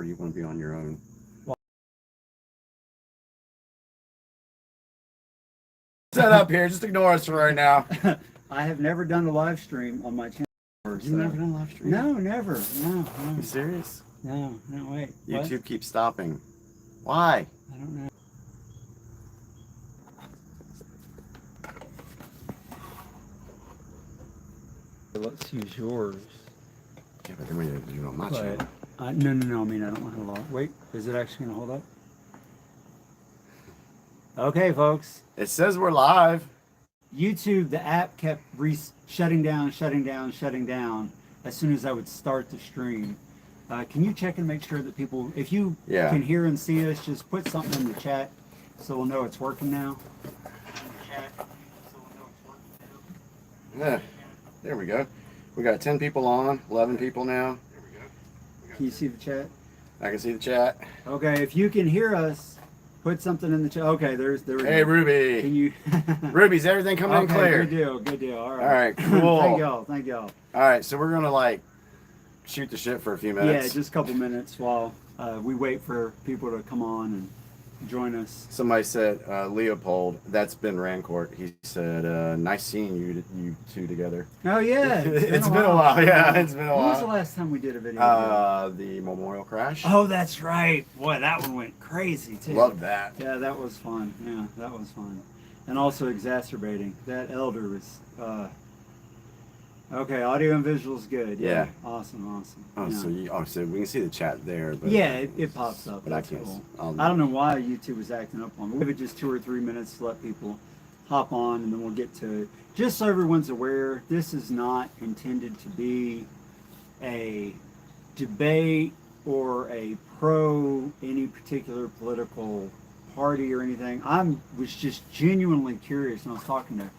you want to be on your own? Set up here. Just ignore us for right now. I have never done a live stream on my channel. You've never done a live stream? No, never. No. You serious? No, wait. YouTube What? keeps stopping. Why? I don't know. Let's use yours. Yeah, but then we have to do it on my But, channel. no. I mean, I don't want to hold on. Wait, is it actually going to hold up? Okay, folks. It says we're live. YouTube, the app kept shutting down as soon as I would start the stream. Can you check and make sure that people, if you can hear and see us, just put something in the chat so we'll know it's working now. Yeah, there we go. We got 10 people on, 11 people now. Can you see the chat? I can see the chat. Okay, if you can hear us, put something in the chat. Okay, there we go. Hey, Ruby. Can you? Ruby's everything coming in clear. Good deal. All right. All right, cool. Thank y'all. All right, so we're gonna like shoot the shit for a few minutes. Yeah, just a couple minutes while we wait for people to come on and join us. Somebody said, Leopold, that's Ben Rancourt. He said, nice seeing you two together. Oh yeah, It's been a while. Yeah, it's been a while. When was the last time we did a video? The memorial crash. Oh, that's right. Boy, that one went crazy too. Love that. Yeah, that was fun. Yeah, that was fun. And also exacerbating. That elder was. Okay, audio and visuals good. Yeah. Awesome. Oh, yeah. So we can see the chat there, but yeah, it pops up. But that's I can't. Cool. I don't know why YouTube was acting up on me. We'll give it just 2 or 3 minutes to let people hop on, and then we'll get to it. Just so everyone's aware, this is not intended to be a debate or a pro any particular political party or anything. Was just genuinely curious, and I was talking to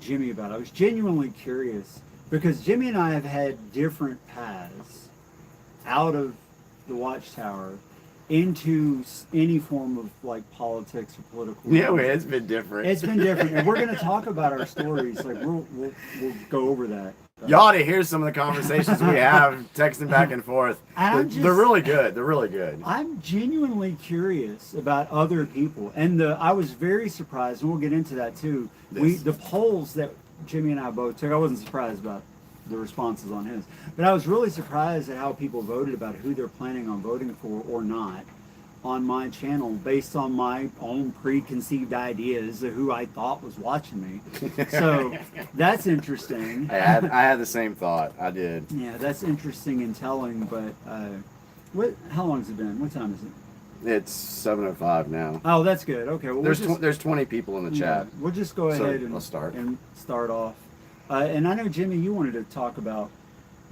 Jimmy about it. I was genuinely curious because Jimmy and I have had different paths out of the Watchtower into any form of like politics or political. Yeah, it's been different. It's been different, and we're going to talk about our stories. Like we'll go over that. You ought to hear some of the conversations we have texting back and forth. They're really good. They're really good. I'm genuinely curious about other people, and I was very surprised, and we'll get into that too. The polls that Jimmy and I both took, I wasn't surprised about the responses on his, but I was really surprised at how people voted about who they're planning on voting for or not on my channel based on my own preconceived ideas of who I thought was watching me. So that's interesting. I had the same thought. I did. Yeah, that's interesting and telling, but how long has it been? What time is it? It's 7:05 now. Oh, that's good. Okay. Well, there's 20 people in the chat. We'll just go ahead and start off. And I know, Jimmy, you wanted to talk about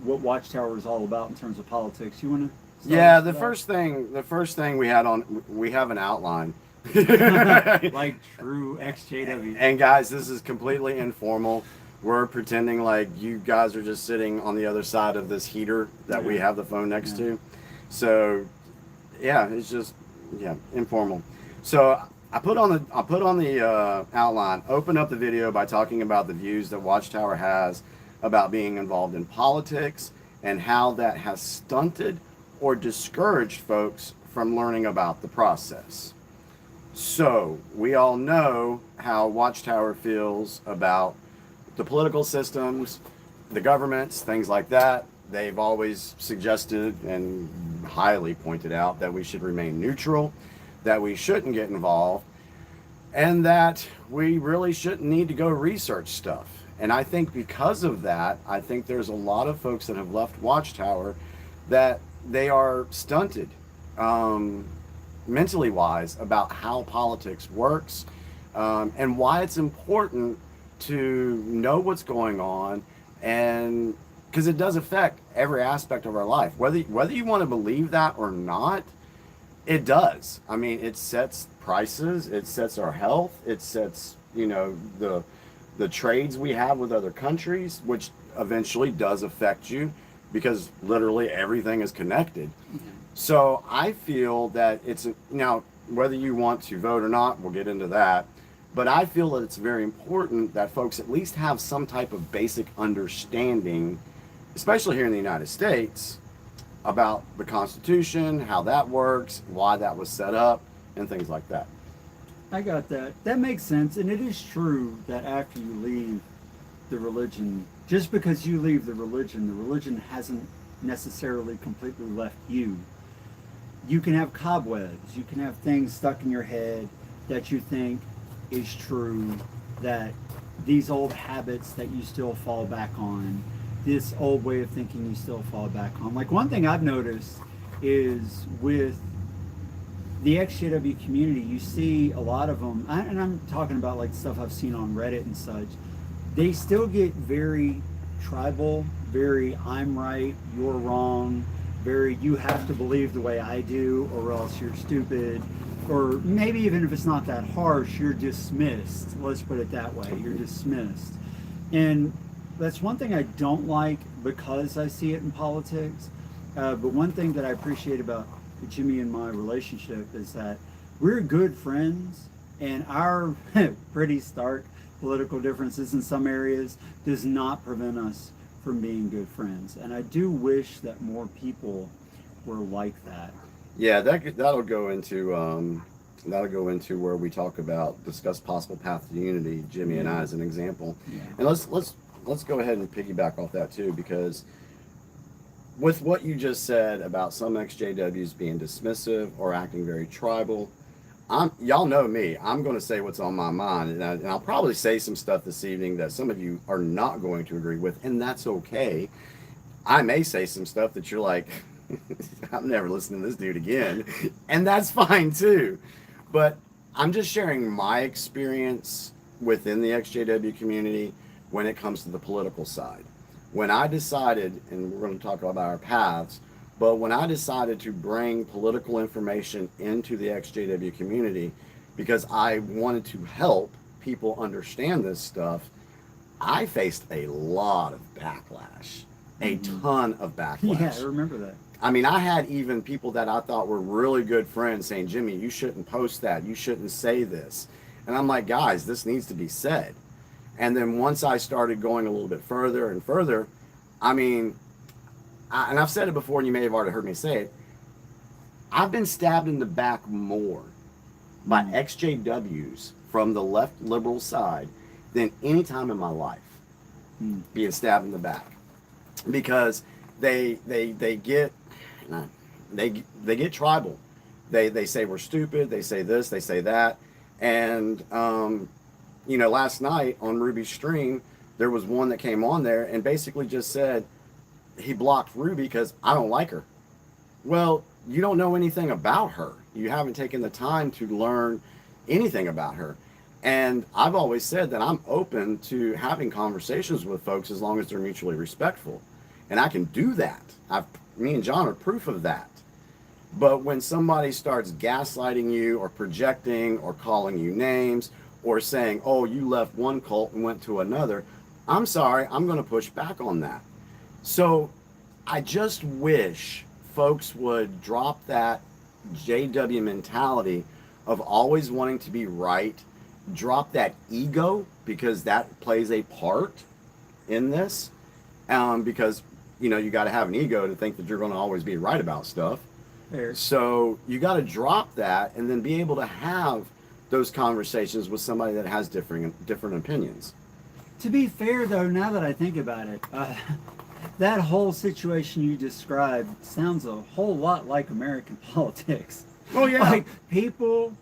what Watchtower is all about in terms of politics. You want to? Yeah, the first thing we have an outline. Like true EXJW. And guys, this is completely informal. We're pretending like you guys are just sitting on the other side of this heater that we have the phone next to. So, yeah, it's just informal. So I put on the outline. Open up the video by talking about the views that Watchtower has about being involved in politics and how that has stunted or discouraged folks from learning about the process. So we all know how Watchtower feels about the political systems, the governments, things like that. They've always suggested and highly pointed out that we should remain neutral, that we shouldn't get involved, and that we really shouldn't need to go research stuff. And I think because of that, I think there's a lot of folks that have left Watchtower that they are stunted mentally wise about how politics works and why it's important to know what's going on, and because it does affect every aspect of our life, whether you want to believe that or not. It does. I mean, it sets prices, it sets our health, it sets the trades we have with other countries, which eventually does affect you, because literally everything is connected. So I feel that now, whether you want to vote or not, we'll get into that, but I feel that it's very important that folks at least have some type of basic understanding, especially here in the United States, about the Constitution, how that works, why that was set up, and things like that. I got that. That makes sense. And it is true that after you leave the religion, just because you leave the religion hasn't necessarily completely left you. You can have cobwebs, you can have things stuck in your head that you think is true, that these old habits that you still fall back on, this old way of thinking you still fall back on. Like one thing I've noticed is with the XJW community, you see a lot of them, and I'm talking about like stuff I've seen on Reddit and such, they still get very tribal, very I'm right, you're wrong, very you have to believe the way I do or else you're stupid, or maybe even if it's not that harsh, you're dismissed. Let's put it that way, you're dismissed. And that's one thing I don't like because I see it in politics. But one thing that I appreciate about Jimmy and my relationship is that we're good friends, and our pretty stark political differences in some areas does not prevent us from being good friends. And I do wish that more people were like that. Yeah, that'll go into where we talk about discuss possible path to unity. Jimmy and I as an example, Yeah. and let's go ahead and piggyback off that too, because with what you just said about some XJWs being dismissive or acting very tribal, y'all know me. I'm going to say what's on my mind, and I'll probably say some stuff this evening that some of you are not going to agree with, and that's okay. I may say some stuff that you're like, I'm never listening to this dude again, and that's fine too. But I'm just sharing my experience within the XJW community when it comes to the political side. When I decided, and we're going to talk about our paths, but when I decided to bring political information into the XJW community because I wanted to help people understand this stuff, I faced a lot of backlash, a ton of backlash. Yeah, I remember that. I mean, I had even people that I thought were really good friends saying, Jimmy, you shouldn't post that. You shouldn't say this. And I'm like, guys, this needs to be said. And then once I started going a little bit further and further, I mean, and I've said it before, and you may have already heard me say it, I've been stabbed in the back more by XJWs from the left liberal side than any time in my life being stabbed in the back. Because they get tribal. They say we're stupid, they say this, they say that. And last night on Ruby's stream, there was one that came on there and basically just said he blocked Ruby because I don't like her. Well, you don't know anything about her. You haven't taken the time to learn anything about her. And I've always said that I'm open to having conversations with folks as long as they're mutually respectful. And I can do that. Me and John are proof of that. But when somebody starts gaslighting you or projecting or calling you names or saying, oh, you left one cult and went to another, I'm sorry, I'm going to push back on that. So I just wish folks would drop that JW mentality of always wanting to be right, drop that ego, because that plays a part in this. Because, you got to have an ego to think that you're going to always be right about stuff. Fair. So you got to drop that and then be able to have those conversations with somebody that has different opinions. To be fair, though, now that I think about it, that whole situation you described sounds a whole lot like American politics. Oh, yeah. Like, people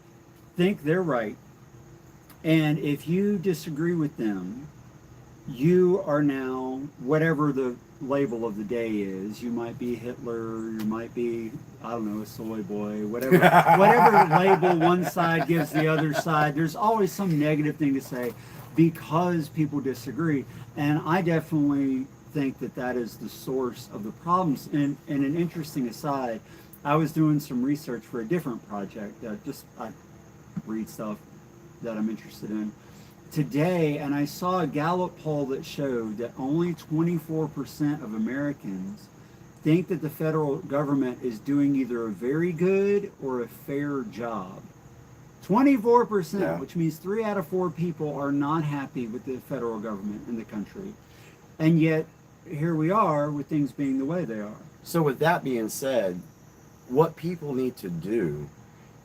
think they're right, and if you disagree with them, you are now, whatever the label of the day is, you might be Hitler, you might be, I don't know, a soy boy, whatever label one side gives the other side, there's always some negative thing to say because people disagree. And I definitely think that that is the source of the problems. And an interesting aside, I was doing some research for a different project. I read stuff that I'm interested in today, and I saw a Gallup poll that showed that only 24% of Americans think that the federal government is doing either a very good or a fair job. 24%, Yeah. which means 3 out of 4 people are not happy with the federal government in the country. And yet, here we are with things being the way they are. So with that being said, what people need to do,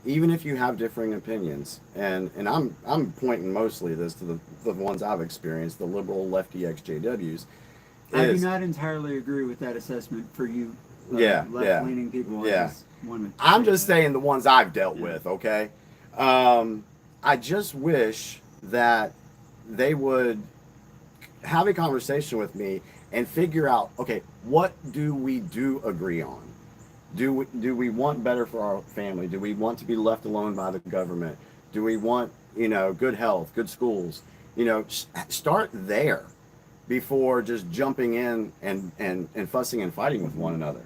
even if you have differing opinions, and I'm pointing mostly this to the ones I've experienced, the liberal lefty EXJWs, I do is not entirely agree with that assessment for you, yeah, left-leaning people. yeah. I just want to I'm say just that. saying the ones I've dealt Yeah. with, okay? I just wish that they would have a conversation with me and figure out, okay, what do we do agree on? Do we want better for our family? Do we want to be left alone by the government? Do we want, good health, good schools? Start there before just jumping in and fussing and fighting with one another.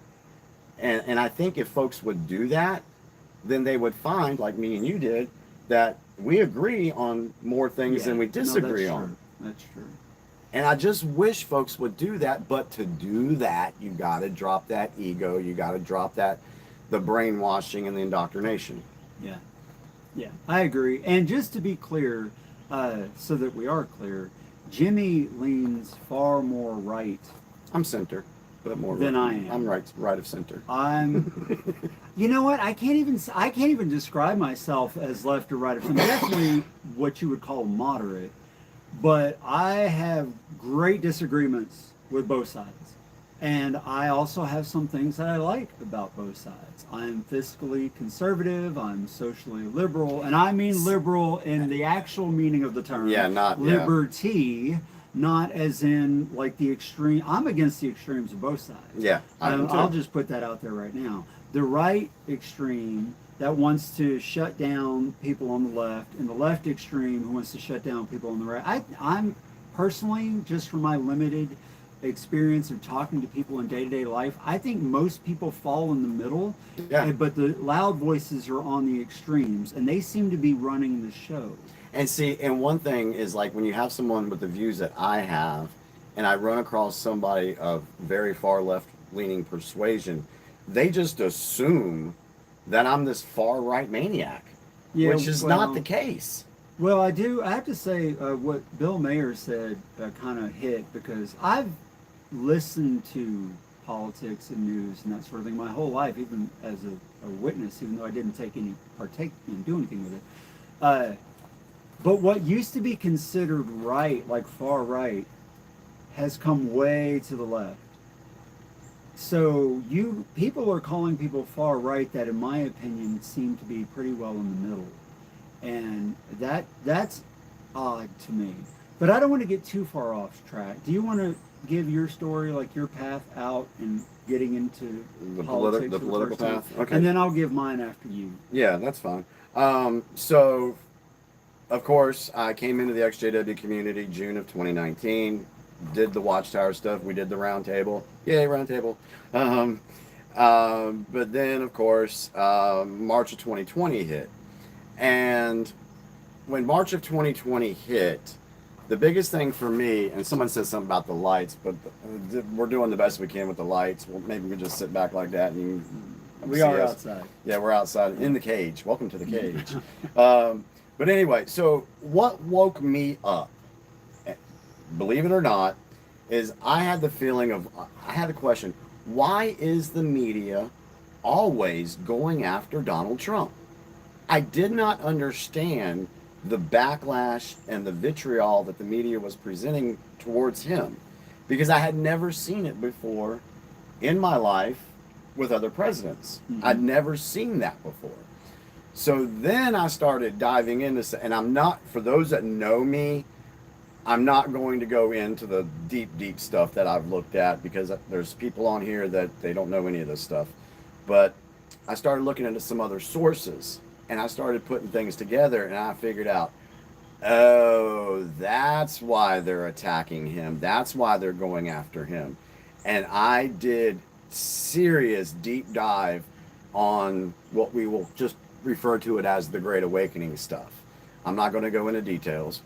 And I think if folks would do that, then they would find, like me and you did, that we agree on more things than we disagree on. True. That's true. And I just wish folks would do that. But to do that, you got to drop that ego. You got to drop the brainwashing and the indoctrination. Yeah. Yeah, I agree. And just to be clear, so that we are clear, Jimmy leans far more right I'm center, but more than right. I am. I'm right of center. I'm. You know what? I can't even describe myself as left or right. I'm definitely what you would call moderate, but I have great disagreements with both sides. And I also have some things that I like about both sides. I'm fiscally conservative, I'm socially liberal, and I mean liberal in the actual meaning of the term. Yeah, not liberty, not as in like the extreme. I'm against the extremes of both sides. Yeah, I'll just put that out there right now. The right extreme that wants to shut down people on the left, and the left extreme who wants to shut down people on the right. I'm personally, just from my limited experience of talking to people in day-to-day life, I think most people fall in the middle. Yeah. But the loud voices are on the extremes, and they seem to be running the show. And see, and one thing is, like, when you have someone with the views that I have, and I run across somebody of very far left-leaning persuasion, they just assume that I'm this far-right maniac, which is not the case. Well, I have to say what Bill Mayer said kind of hit, because I've listened to politics and news and that sort of thing my whole life, even as a witness, even though I didn't partake in do anything with it. But what used to be considered right, like far right, has come way to the left. So people are calling people far right that, in my opinion, seem to be pretty well in the middle. And that's odd to me. But I don't want to get too far off track. Do you want to give your story, like your path out and getting into The politics political path? Okay. And then I'll give mine after you. Yeah, that's fine. So, of course, I came into the XJW community June of 2019, did the Watchtower stuff. We did the round table. Yay, round table. But then, of course, March of 2020 hit. And when March of 2020 hit, the biggest thing for me, and someone said something about the lights, but we're doing the best we can with the lights. Well, maybe we can just sit back like that and We are outside. Yeah, we're outside in the cage. Welcome to the cage. But anyway, so what woke me up, believe it or not, is I had the question, why is the media always going after Donald Trump? I did not understand the backlash and the vitriol that the media was presenting towards him, because I had never seen it before in my life with other presidents. Mm-hmm. I'd never seen that before. So then I started diving into, and I'm not, for those that know me, I'm not going to go into the deep stuff that I've looked at, because there's people on here that they don't know any of this stuff. But I started looking into some other sources, and I started putting things together, and I figured out, oh, that's why they're attacking him. That's why they're going after him. And I did serious deep dive on what we will just refer to it as the Great Awakening stuff. I'm not going to go into details.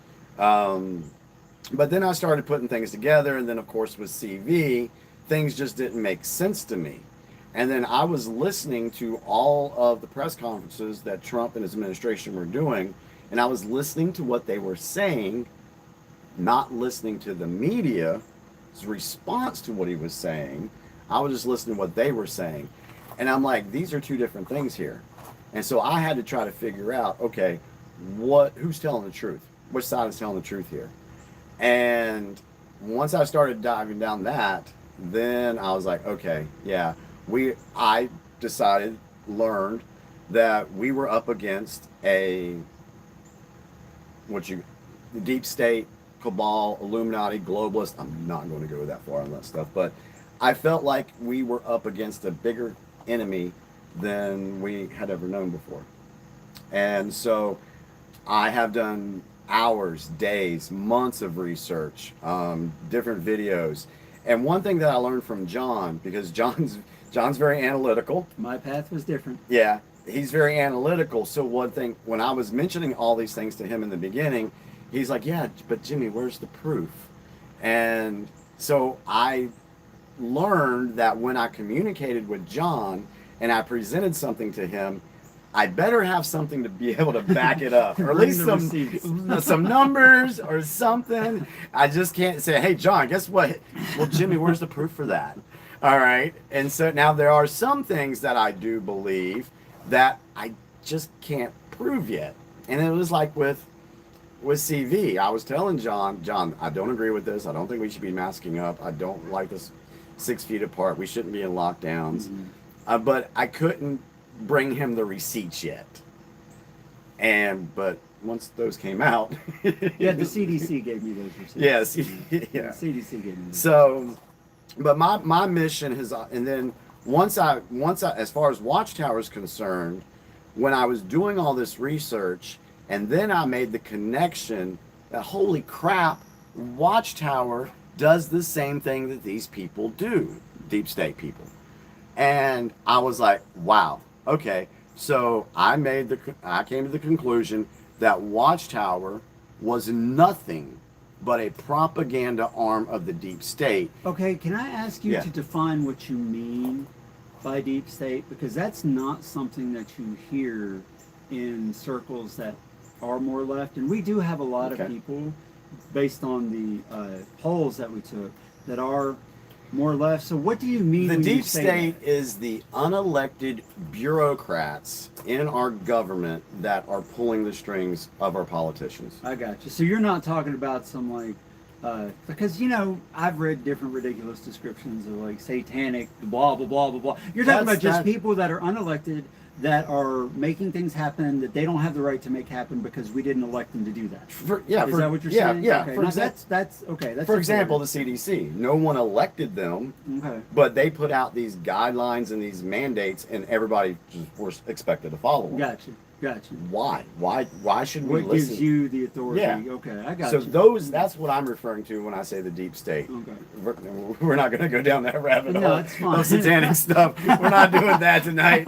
But then I started putting things together, and then of course with CV, things just didn't make sense to me. And then I was listening to all of the press conferences that Trump and his administration were doing, and I was listening to what they were saying, not listening to the media's response to what he was saying. I was just listening to what they were saying. And I'm like, these are two different things here. And so I had to try to figure out, okay, who's telling the truth? Which side is telling the truth here? And once I started diving down that, then I was like, okay, yeah, I learned that we were up against the deep state, cabal, Illuminati, globalist. I'm not going to go that far on that stuff, but I felt like we were up against a bigger enemy than we had ever known before. And so I have done hours, days, months of research, different videos. And one thing that I learned from John, because John's very analytical. My path was different. Yeah, he's very analytical. So one thing, when I was mentioning all these things to him in the beginning, he's like, yeah, but Jimmy, where's the proof? And so I learned that when I communicated with John and I presented something to him, I better have something to be able to back it up, or at least some numbers or something. I just can't say, hey, John, guess what? Well, Jimmy, where's the proof for that? All right. And so now there are some things that I do believe that I just can't prove yet. And it was like with CV. I was telling John, I don't agree with this. I don't think we should be masking up. I don't like this 6 feet apart. We shouldn't be in lockdowns. Mm-hmm. But I couldn't bring him the receipts yet. But once those came out, yeah, the CDC gave me those receipts. Yes, yeah. The CDC gave me those. So, but my mission has, and then once I, as far as Watchtower is concerned, when I was doing all this research, and then I made the connection that holy crap, Watchtower does the same thing that these people do, deep state people. And I was like, wow, okay. So I came to the conclusion that Watchtower was nothing but a propaganda arm of the deep state. Okay, can I ask you to define what you mean by deep state? Because that's not something that you hear in circles that are more left. And we do have a lot of people, based on the polls that we took, that are more left. So what do you mean? The when deep you say state that? is the unelected bureaucrats in our government that are pulling the strings of our politicians. I got you. So you're not talking about some like, because I've read different ridiculous descriptions of like satanic, blah blah blah blah blah. You're talking about just people that are unelected, that are making things happen that they don't have the right to make happen because we didn't elect them to do that. Is that what you're saying? Yeah. Okay. That's okay. That's for example, the CDC. No one elected them, but they put out these guidelines and these mandates, and everybody was expected to follow them. Gotcha. Why? Why should we listen? What gives you the authority? Yeah. Okay, I got you. So that's what I'm referring to when I say the deep state. Okay. We're not going to go down that rabbit hole of satanic stuff. We're not doing that tonight.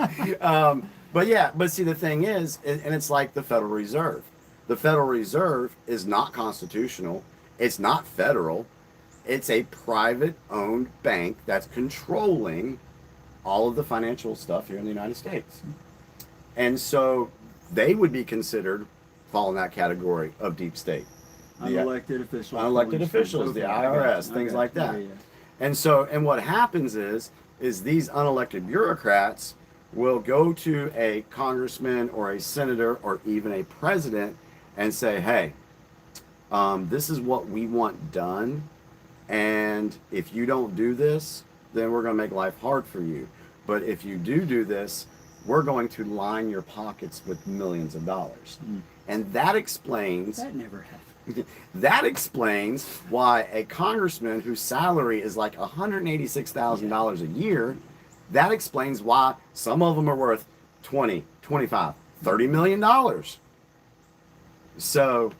But see, the thing is, and it's like the Federal Reserve. The Federal Reserve is not constitutional. It's not federal. It's a private-owned bank that's controlling all of the financial stuff here in the United States. And so they would be considered, fall in that category of deep state. Unelected officials. Unelected officials, the IRS, things like that. And what happens is these unelected bureaucrats will go to a congressman or a senator or even a president and say, hey, this is what we want done. And if you don't do this, then we're going to make life hard for you. But if you do this, we're going to line your pockets with millions of dollars. And that explains... That never happened. That explains why a congressman whose salary is like $186,000 a year, that explains why some of them are worth 20, 25, $30 million. So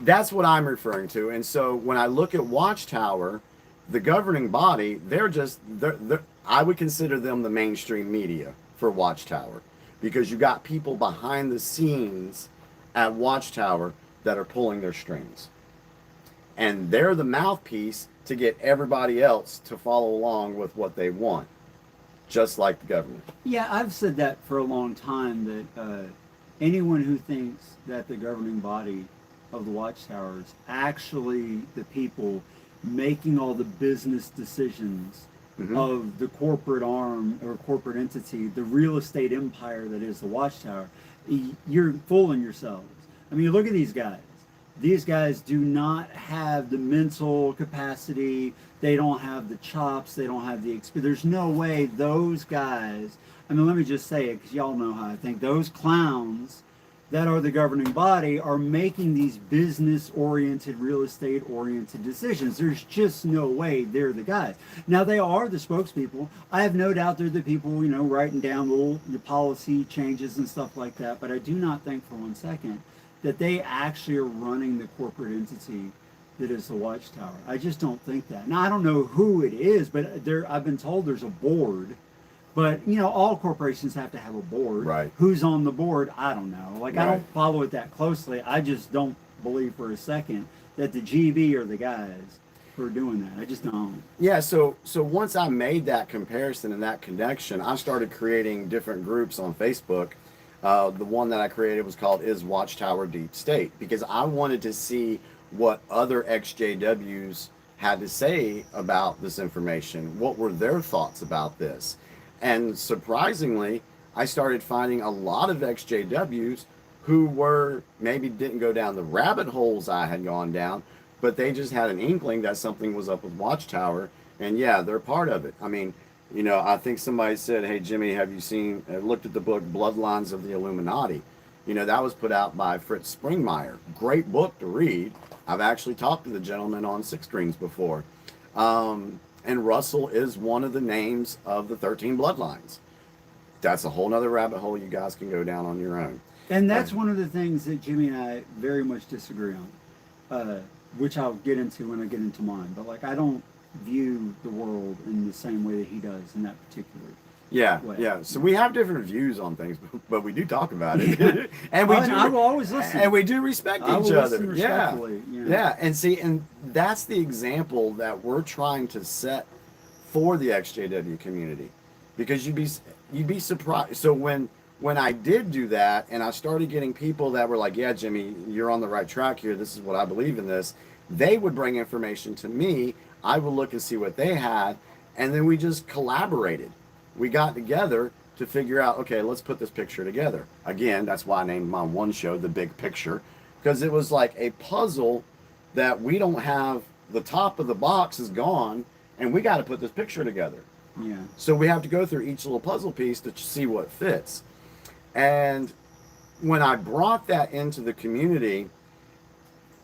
that's what I'm referring to. And so when I look at Watchtower, the governing body, I would consider them the mainstream media for Watchtower, because you got people behind the scenes at Watchtower that are pulling their strings, and they're the mouthpiece to get everybody else to follow along with what they want, just like the government. Yeah, I've said that for a long time, that anyone who thinks that the governing body of the Watchtower is actually the people making all the business decisions of the corporate arm or corporate entity, the real estate empire that is the Watchtower, you're fooling yourselves. I mean, look at these guys. These guys do not have the mental capacity. They don't have the chops. They don't have the experience. There's no way those guys, I mean, let me just say it because y'all know how I think. Those clowns that are the governing body are making these business-oriented, real estate-oriented decisions. There's just no way they're the guys. Now, they are the spokespeople. I have no doubt they're the people, you know, writing down the policy changes and stuff like that, but I do not think for one second that they actually are running the corporate entity that is the Watchtower. I just don't think that. Now, I don't know who it is, but I've been told there's a board. But, you know, all corporations have to have a board. Right. Who's on the board? I don't know. Like, Right. I don't follow it that closely. I just don't believe for a second that the GB are the guys who are doing that. I just don't. Yeah, so once I made that comparison and that connection, I started creating different groups on Facebook. The one that I created was called Is Watchtower Deep State? Because I wanted to see what other XJWs had to say about this information. What were their thoughts about this? And surprisingly, I started finding a lot of XJWs who were maybe didn't go down the rabbit holes I had gone down, but they just had an inkling that something was up with Watchtower. And yeah, they're part of it. I mean, you know, I think somebody said, "Hey, Jimmy, have you looked at the book Bloodlines of the Illuminati?" You know, that was put out by Fritz Springmeier. Great book to read. I've actually talked to the gentleman on Six Strings before. And Russell is one of the names of the 13 bloodlines. That's a whole nother rabbit hole you guys can go down on your own. And that's one of the things that Jimmy and I very much disagree on, which I'll get into when I get into mine. But, like, I don't view the world in the same way that he does in that particular way. Yeah. So we have different views on things, but we do talk about it. And I will always listen. And we do respect I each will other. listen respectfully, Yeah. you know. Yeah. And see, and that's the example that we're trying to set for the XJW community. Because you'd be surprised. So when I did do that and I started getting people that were like, "Yeah, Jimmy, you're on the right track here. This is what I believe in this." They would bring information to me. I would look and see what they had, and then we just collaborated. We got together to figure out, okay, let's put this picture together. Again, that's why I named my one show The Big Picture, because it was like a puzzle that we don't have, the top of the box is gone, and we got to put this picture together. Yeah. So we have to go through each little puzzle piece to see what fits. And when I brought that into the community,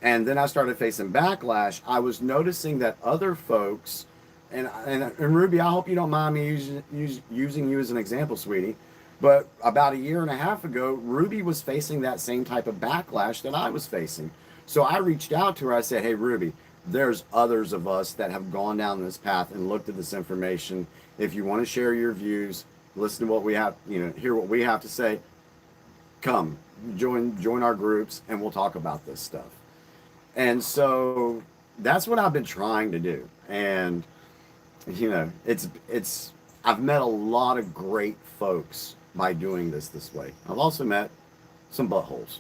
and then I started facing backlash, I was noticing that other folks, and Ruby, I hope you don't mind me using you as an example, sweetie, but about a year and a half ago, Ruby was facing that same type of backlash that I was facing. So I reached out to her. I said, "Hey, Ruby, there's others of us that have gone down this path and looked at this information. If you want to share your views, listen to what we have, you know, hear what we have to say, come, join our groups, and we'll talk about this stuff." And so that's what I've been trying to do. And you know, I've met a lot of great folks by doing this way. I've also met some buttholes,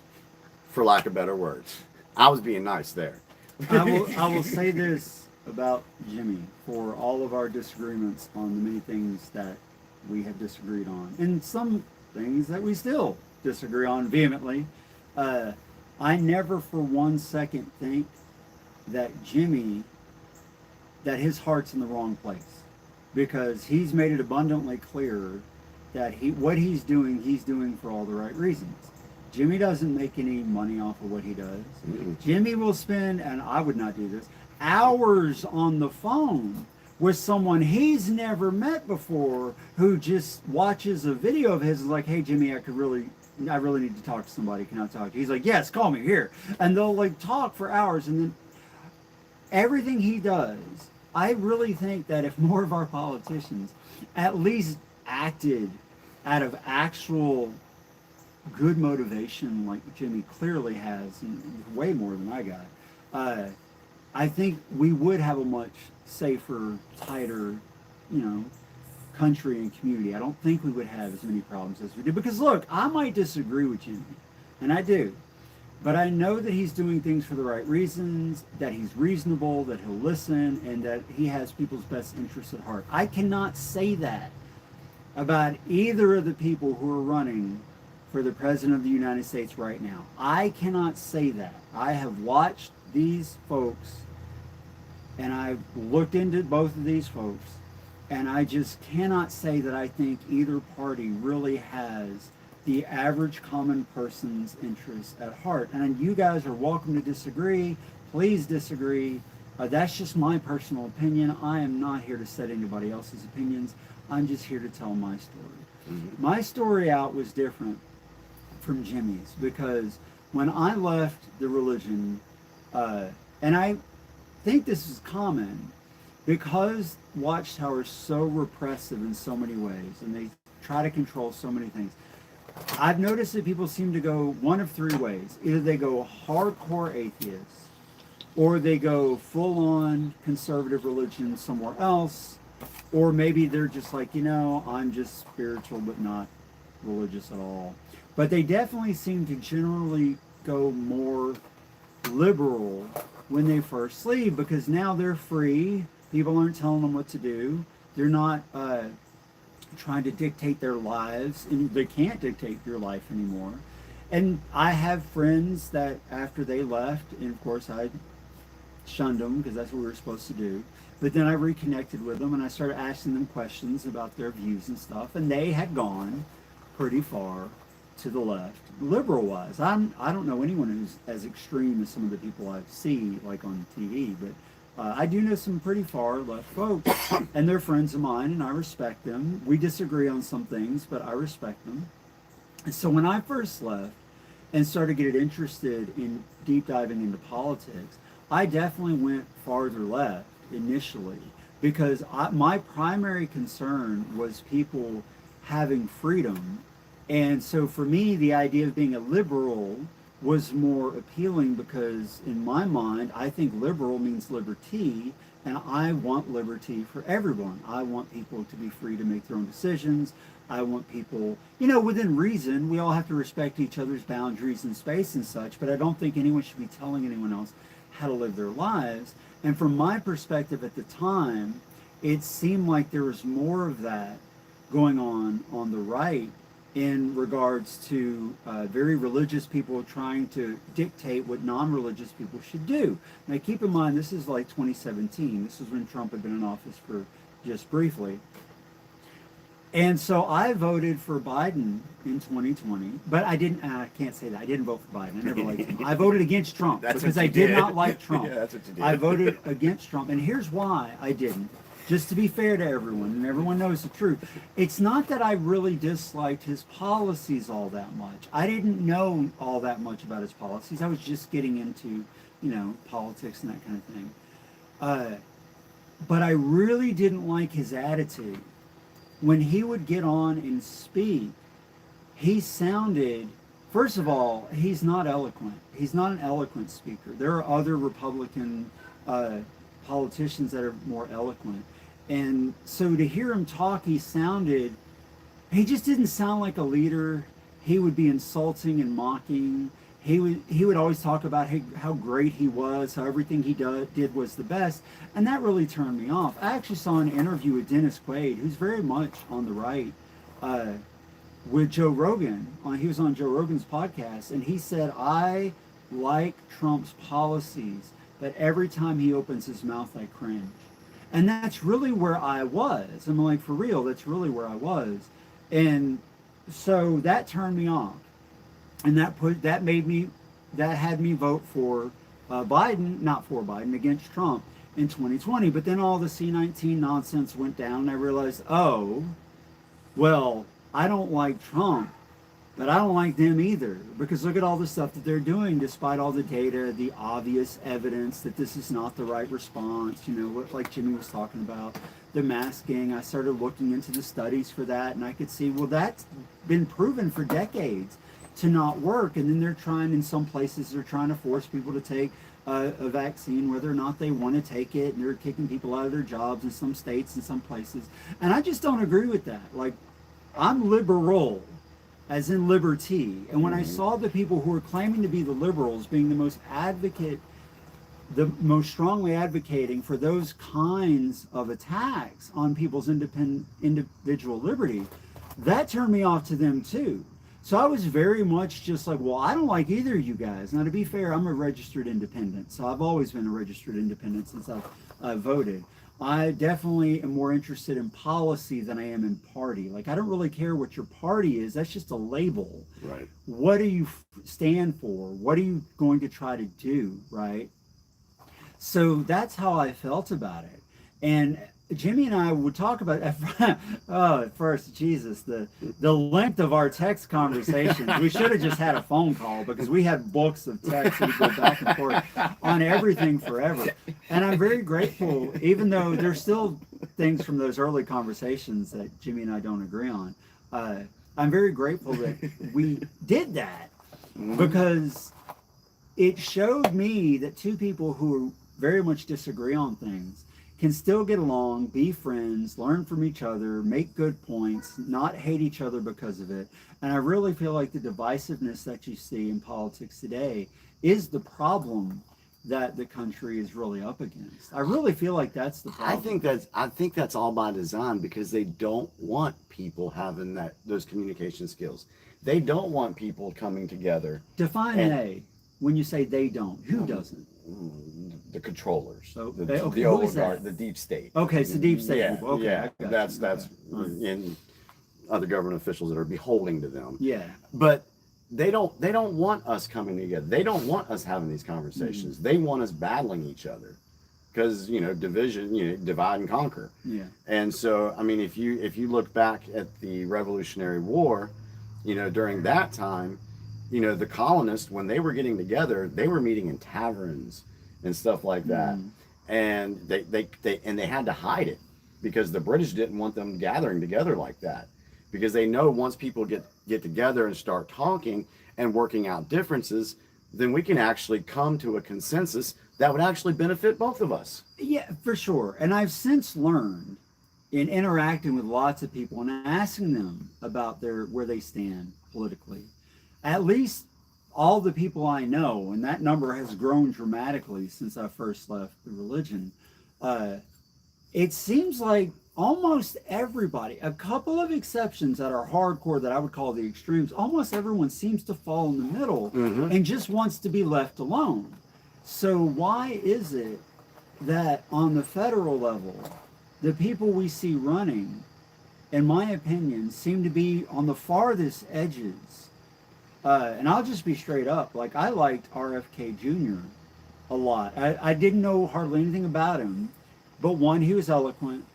for lack of better words. I was being nice there. I will say this about Jimmy, for all of our disagreements on the many things that we have disagreed on, and some things that we still disagree on vehemently. I never for one second think that that his heart's in the wrong place, because he's made it abundantly clear that what he's doing for all the right reasons. Jimmy doesn't make any money off of what he does. Mm-mm. Jimmy will spend, and I would not do this, hours on the phone with someone he's never met before, who just watches a video of his and is like, "Hey, Jimmy, I really need to talk to somebody. Can I talk to you?" He's like, "Yes, call me here." And they'll like talk for hours, and then everything he does, I really think that if more of our politicians at least acted out of actual good motivation, like Jimmy clearly has, and way more than I got, I think we would have a much safer, tighter, you know, country and community. I don't think we would have as many problems as we do. Because look, I might disagree with Jimmy, and I do, But I know that he's doing things for the right reasons, that he's reasonable, that he'll listen, and that he has people's best interests at heart. I cannot say that about either of the people who are running for the President of the United States right now. I cannot say that. I have watched these folks, and I've looked into both of these folks, and I just cannot say that I think either party really has the average common person's interests at heart. And you guys are welcome to disagree. Please disagree. That's just my personal opinion. I am not here to set anybody else's opinions. I'm just here to tell my story. Mm-hmm. My story out was different from Jimmy's because when I left the religion, and I think this is common, because Watchtower is so repressive in so many ways, and they try to control so many things, I've noticed that people seem to go one of three ways. Either they go hardcore atheists, or they go full-on conservative religion somewhere else, or maybe they're just like, I'm just spiritual but not religious at all. But they definitely seem to generally go more liberal when they first leave, because now they're free. People aren't telling them what to do. They're not trying to dictate their lives, and they can't dictate your life anymore. And I have friends that after they left, and of course I shunned them because that's what we were supposed to do, but then I reconnected with them and I started asking them questions about their views and stuff, and they had gone pretty far to the left, liberal-wise. I don't know anyone who's as extreme as some of the people I see, like on TV, but I do know some pretty far left folks, and they're friends of mine, and I respect them. We disagree on some things, but I respect them. And so when I first left and started getting interested in deep diving into politics, I definitely went farther left initially, because my primary concern was people having freedom. And so for me, the idea of being a liberal was more appealing, because in my mind, I think liberal means liberty, and I want liberty for everyone. I want people to be free to make their own decisions. I want people, within reason. We all have to respect each other's boundaries and space and such, but I don't think anyone should be telling anyone else how to live their lives. And from my perspective at the time, it seemed like there was more of that going on the right, in regards to very religious people trying to dictate what non-religious people should do. Now keep in mind, this is like 2017. This is when Trump had been in office for just briefly. And so I voted for Biden in 2020, but I can't say that. I didn't vote for Biden. I never liked him. I voted against Trump because I did not like Trump. Yeah, that's what you did. I voted against Trump, and here's why I didn't. Just to be fair to everyone, and everyone knows the truth. It's not that I really disliked his policies all that much. I didn't know all that much about his policies. I was just getting into, politics and that kind of thing. But I really didn't like his attitude. When he would get on and speak, he sounded, first of all, he's not eloquent. He's not an eloquent speaker. There are other Republican politicians that are more eloquent. And so to hear him talk, he just didn't sound like a leader. He would be insulting and mocking. He would always talk about how great he was, how everything he did was the best. And that really turned me off. I actually saw an interview with Dennis Quaid, who's very much on the right, with Joe Rogan. He was on Joe Rogan's podcast, and he said, I like Trump's policies, but every time he opens his mouth, I cringe. And that's really where I was. I'm like, for real, that's really where I was. And so that turned me off. And that had me vote for Biden, not for Biden, against Trump in 2020. But then all the C-19 nonsense went down, and I realized, oh, well, I don't like Trump, but I don't like them either, because look at all the stuff that they're doing, despite all the data, the obvious evidence that this is not the right response, like Jimmy was talking about, the masking. I started looking into the studies for that, and I could see, well, that's been proven for decades to not work. And then they're trying, in some places, they're trying to force people to take a vaccine, whether or not they want to take it, and they're kicking people out of their jobs in some states and some places. And I just don't agree with that. Like, I'm liberal, as in liberty. And when I saw the people who were claiming to be the liberals being the most strongly advocating for those kinds of attacks on people's individual liberty, that turned me off to them too. So I was very much just like, well, I don't like either of you guys. Now, to be fair, I'm a registered independent, so I've always been a registered independent since I've voted. I definitely am more interested in policy than I am in party. Like, I don't really care what your party is. That's just a label. Right. What do you stand for? What are you going to try to do, right? So that's how I felt about it. And Jimmy and I would talk about at first, Jesus, the length of our text conversations. We should have just had a phone call because we had books of text and we go back and forth on everything forever. And I'm very grateful, even though there's still things from those early conversations that Jimmy and I don't agree on. I'm very grateful that we did that because it showed me that two people who very much disagree on things can still get along, be friends, learn from each other, make good points, not hate each other because of it. And I really feel like the divisiveness that you see in politics today is the problem that the country is really up against. I really feel like that's the problem. I think that's all by design because they don't want people having those communication skills. They don't want people coming together. Define when you say they don't. Who doesn't? The controllers, okay, the who is oligarch, that? the deep state. Okay, it's the deep state Yeah, people. Okay, yeah, I got that's you. in other government officials that are beholding to them. Yeah, But they don't want us coming together. They don't want us having these conversations. They want us battling each other because division, divide and conquer. yeah. And so, I mean, if you look back at the Revolutionary War, during that time, the colonists, when they were getting together, they were meeting in taverns and stuff like that. And they had to hide it because the British didn't want them gathering together like that, because they know once people get together and start talking and working out differences, then we can actually come to a consensus that would actually benefit both of us. Yeah, for sure. And I've since learned in interacting with lots of people and asking them about where they stand politically, at least all the people I know, and that number has grown dramatically since I first left the religion, it seems like almost everybody, a couple of exceptions that are hardcore that I would call the extremes, almost everyone seems to fall in the middle and just wants to be left alone. So why is it that on the federal level, the people we see running, in my opinion, seem to be on the farthest edges? And I'll just be straight up. Like, I liked RFK Jr. a lot. I didn't know hardly anything about him, but one, he was eloquent.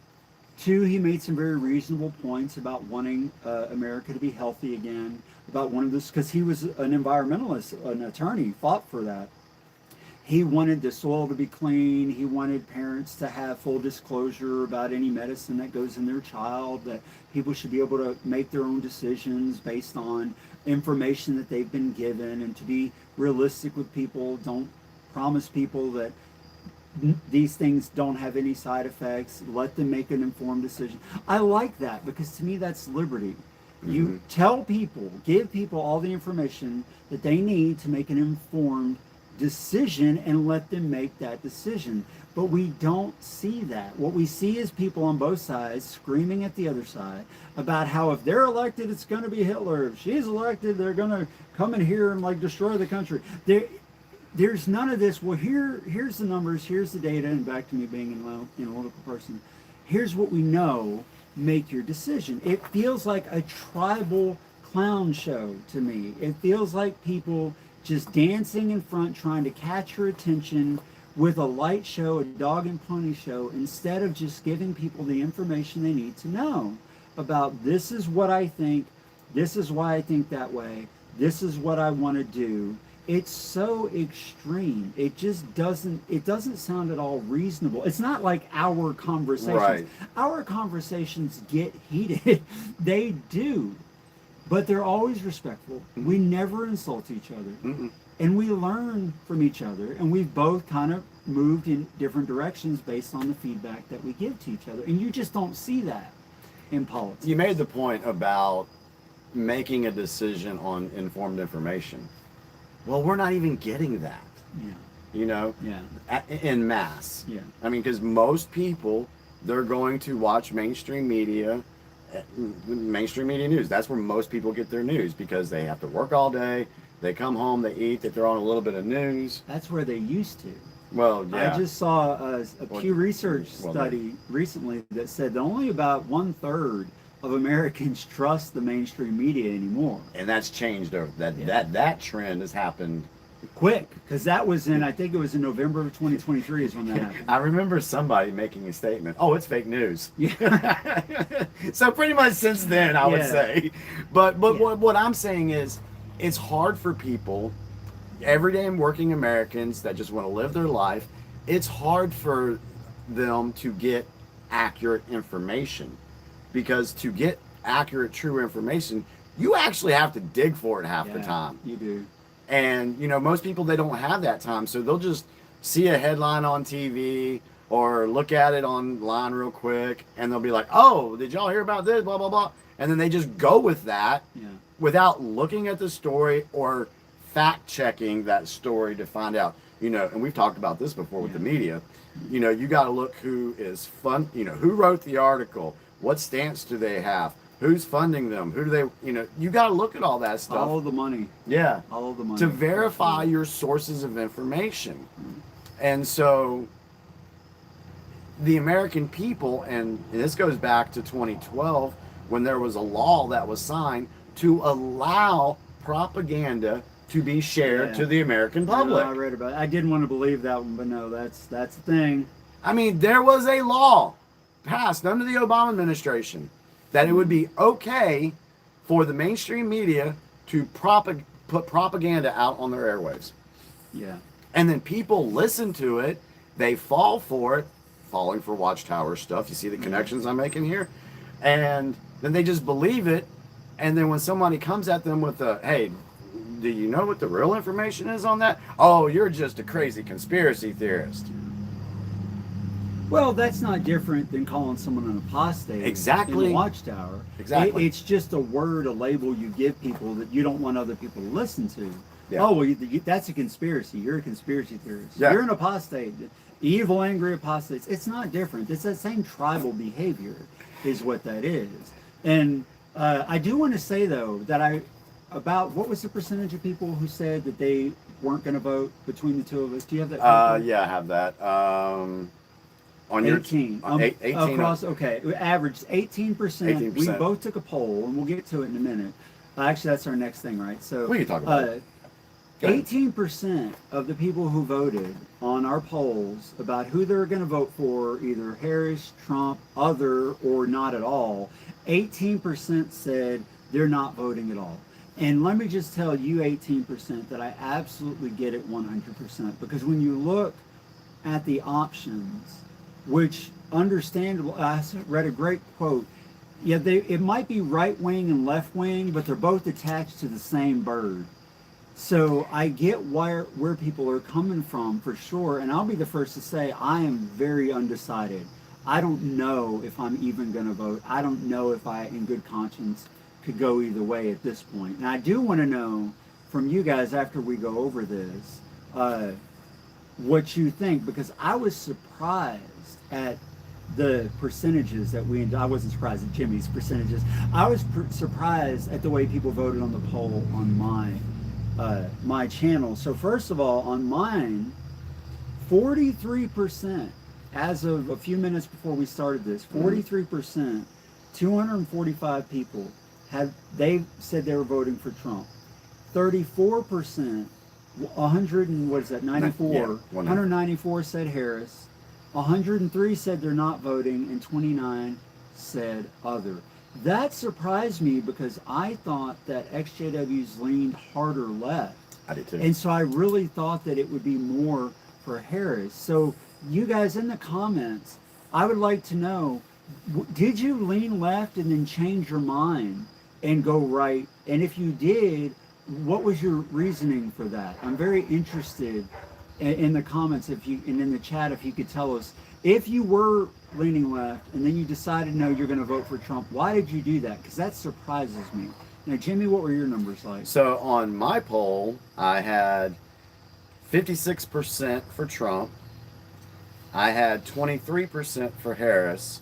Two, he made some very reasonable points about wanting America to be healthy again, about one of this, because he was an environmentalist, an attorney, fought for that. He wanted the soil to be clean. He wanted parents to have full disclosure about any medicine that goes in their child, that people should be able to make their own decisions based on information that they've been given, and to be realistic with people. Don't promise people that these things don't have any side effects. Let them make an informed decision. I like that because to me that's liberty. You tell people, give people all the information that they need to make an informed decision and let them make that decision. But we don't see that. What we see is people on both sides screaming at the other side about how if they're elected, it's going to be Hitler. If she's elected, they're going to come in here and like destroy the country. There's none of this. Well, here's the numbers, here's the data, and back to me being an analytical person. Here's what we know. Make your decision. It feels like a tribal clown show to me. It feels like people just dancing in front, trying to catch your attention with a light show, a dog and pony show, instead of just giving people the information they need to know about this is what I think, this is why I think that way, this is what I want to do. It's so extreme. It just doesn't sound at all reasonable. It's not like our conversations. Right. Our conversations get heated. They do. But they're always respectful. We never insult each other. And we learn from each other. And we've both kind of moved in different directions based on the feedback that we give to each other. And you just don't see that in politics. You made the point about making a decision on informed information. Well, we're not even getting that, Yeah. you know, Yeah. in mass. Yeah. I mean, because most people, they're going to watch mainstream media news. That's where most people get their news, because they have to work all day. They come home, they eat, they throw on a little bit of news. That's where they used to. Well, yeah. I just saw a Pew Research study recently that said that only about 1/3 of Americans trust the mainstream media anymore. And that's changed over that trend has happened Quick, because that was in, I think it was in November of 2023 is when that happened. I remember somebody making a statement, oh, it's fake news. Yeah. So pretty much since then, I would say. But Yeah. what I'm saying is, it's hard for people, everyday working Americans that just want to live their life, it's hard for them to get accurate information. Because to get accurate, true information, you actually have to dig for it half the time. You do. And, you know, most people, they don't have that time. So they'll just see a headline on TV or look at it online real quick. And they'll be like, oh, did y'all hear about this? Blah, blah, blah. And then they just go with that without looking at the story or fact checking that story to find out, you know, and we've talked about this before with the media. You know, you got to look who is you know, who wrote the article, what stance do they have? Who's funding them? Who do they, you know, you got to look at all that stuff. All of the money. Yeah. All of the money. To verify your sources of information. And so the American people, and this goes back to 2012 when there was a law that was signed to allow propaganda to be shared to the American public. I read about it. I didn't want to believe that one, but no, that's the thing. I mean, there was a law passed under the Obama administration that it would be okay for the mainstream media to put propaganda out on their airwaves. Yeah. And then people listen to it, they fall for it, falling for Watchtower stuff. You see the connections I'm making here? And then they just believe it. And then when somebody comes at them with hey, do you know what the real information is on that? Oh, you're just a crazy conspiracy theorist. Well, that's not different than calling someone an apostate. Exactly. In the Watchtower. Exactly. It's just a word, a label you give people that you don't want other people to listen to. Yeah. Oh, well, that's a conspiracy. You're a conspiracy theorist. Yeah. You're an apostate. Evil, angry apostates. It's not different. It's that same tribal behavior is what that is. And I do want to say, though, that what was the percentage of people who said that they weren't going to vote between the two of us? Do you have that? Yeah, I have that. On 18. 18 across, okay. We averaged 18%. 18%. We both took a poll, and we'll get to it in a minute. Actually, that's our next thing, right? So we can talk about it. 18% of the people who voted on our polls about who they're going to vote for, either Harris, Trump, other, or not at all, 18% said they're not voting at all. And let me just tell you 18% that I absolutely get it 100%. Because when you look at the options, which understandable, I read a great quote. Yeah, it might be right wing and left wing, but they're both attached to the same bird. So I get where people are coming from for sure, and I'll be the first to say I am very undecided. I don't know if I'm even going to vote. I don't know if I, in good conscience, could go either way at this point. And I do want to know from you guys after we go over this what you think, because I was surprised at the percentages that I wasn't surprised at Jimmy's percentages. I was surprised at the way people voted on the poll on my channel. So first of all, on mine, 43%, as of a few minutes before we started this, 43%, 245 people they said they were voting for Trump. 34%, 194 said Harris. 103 said they're not voting, and 29 said other. That surprised me because I thought that XJWs leaned harder left. I did too. And so I really thought that it would be more for Harris. So you guys in the comments, I would like to know, did you lean left and then change your mind and go right? And if you did, what was your reasoning for that? I'm very interested in the comments and in the chat if you could tell us, if you were leaning left and then you decided no, you're going to vote for Trump, why did you do that? Because that surprises me. Now, Jimmy, what were your numbers like? So on my poll, I had 56% for Trump. I had 23% for Harris,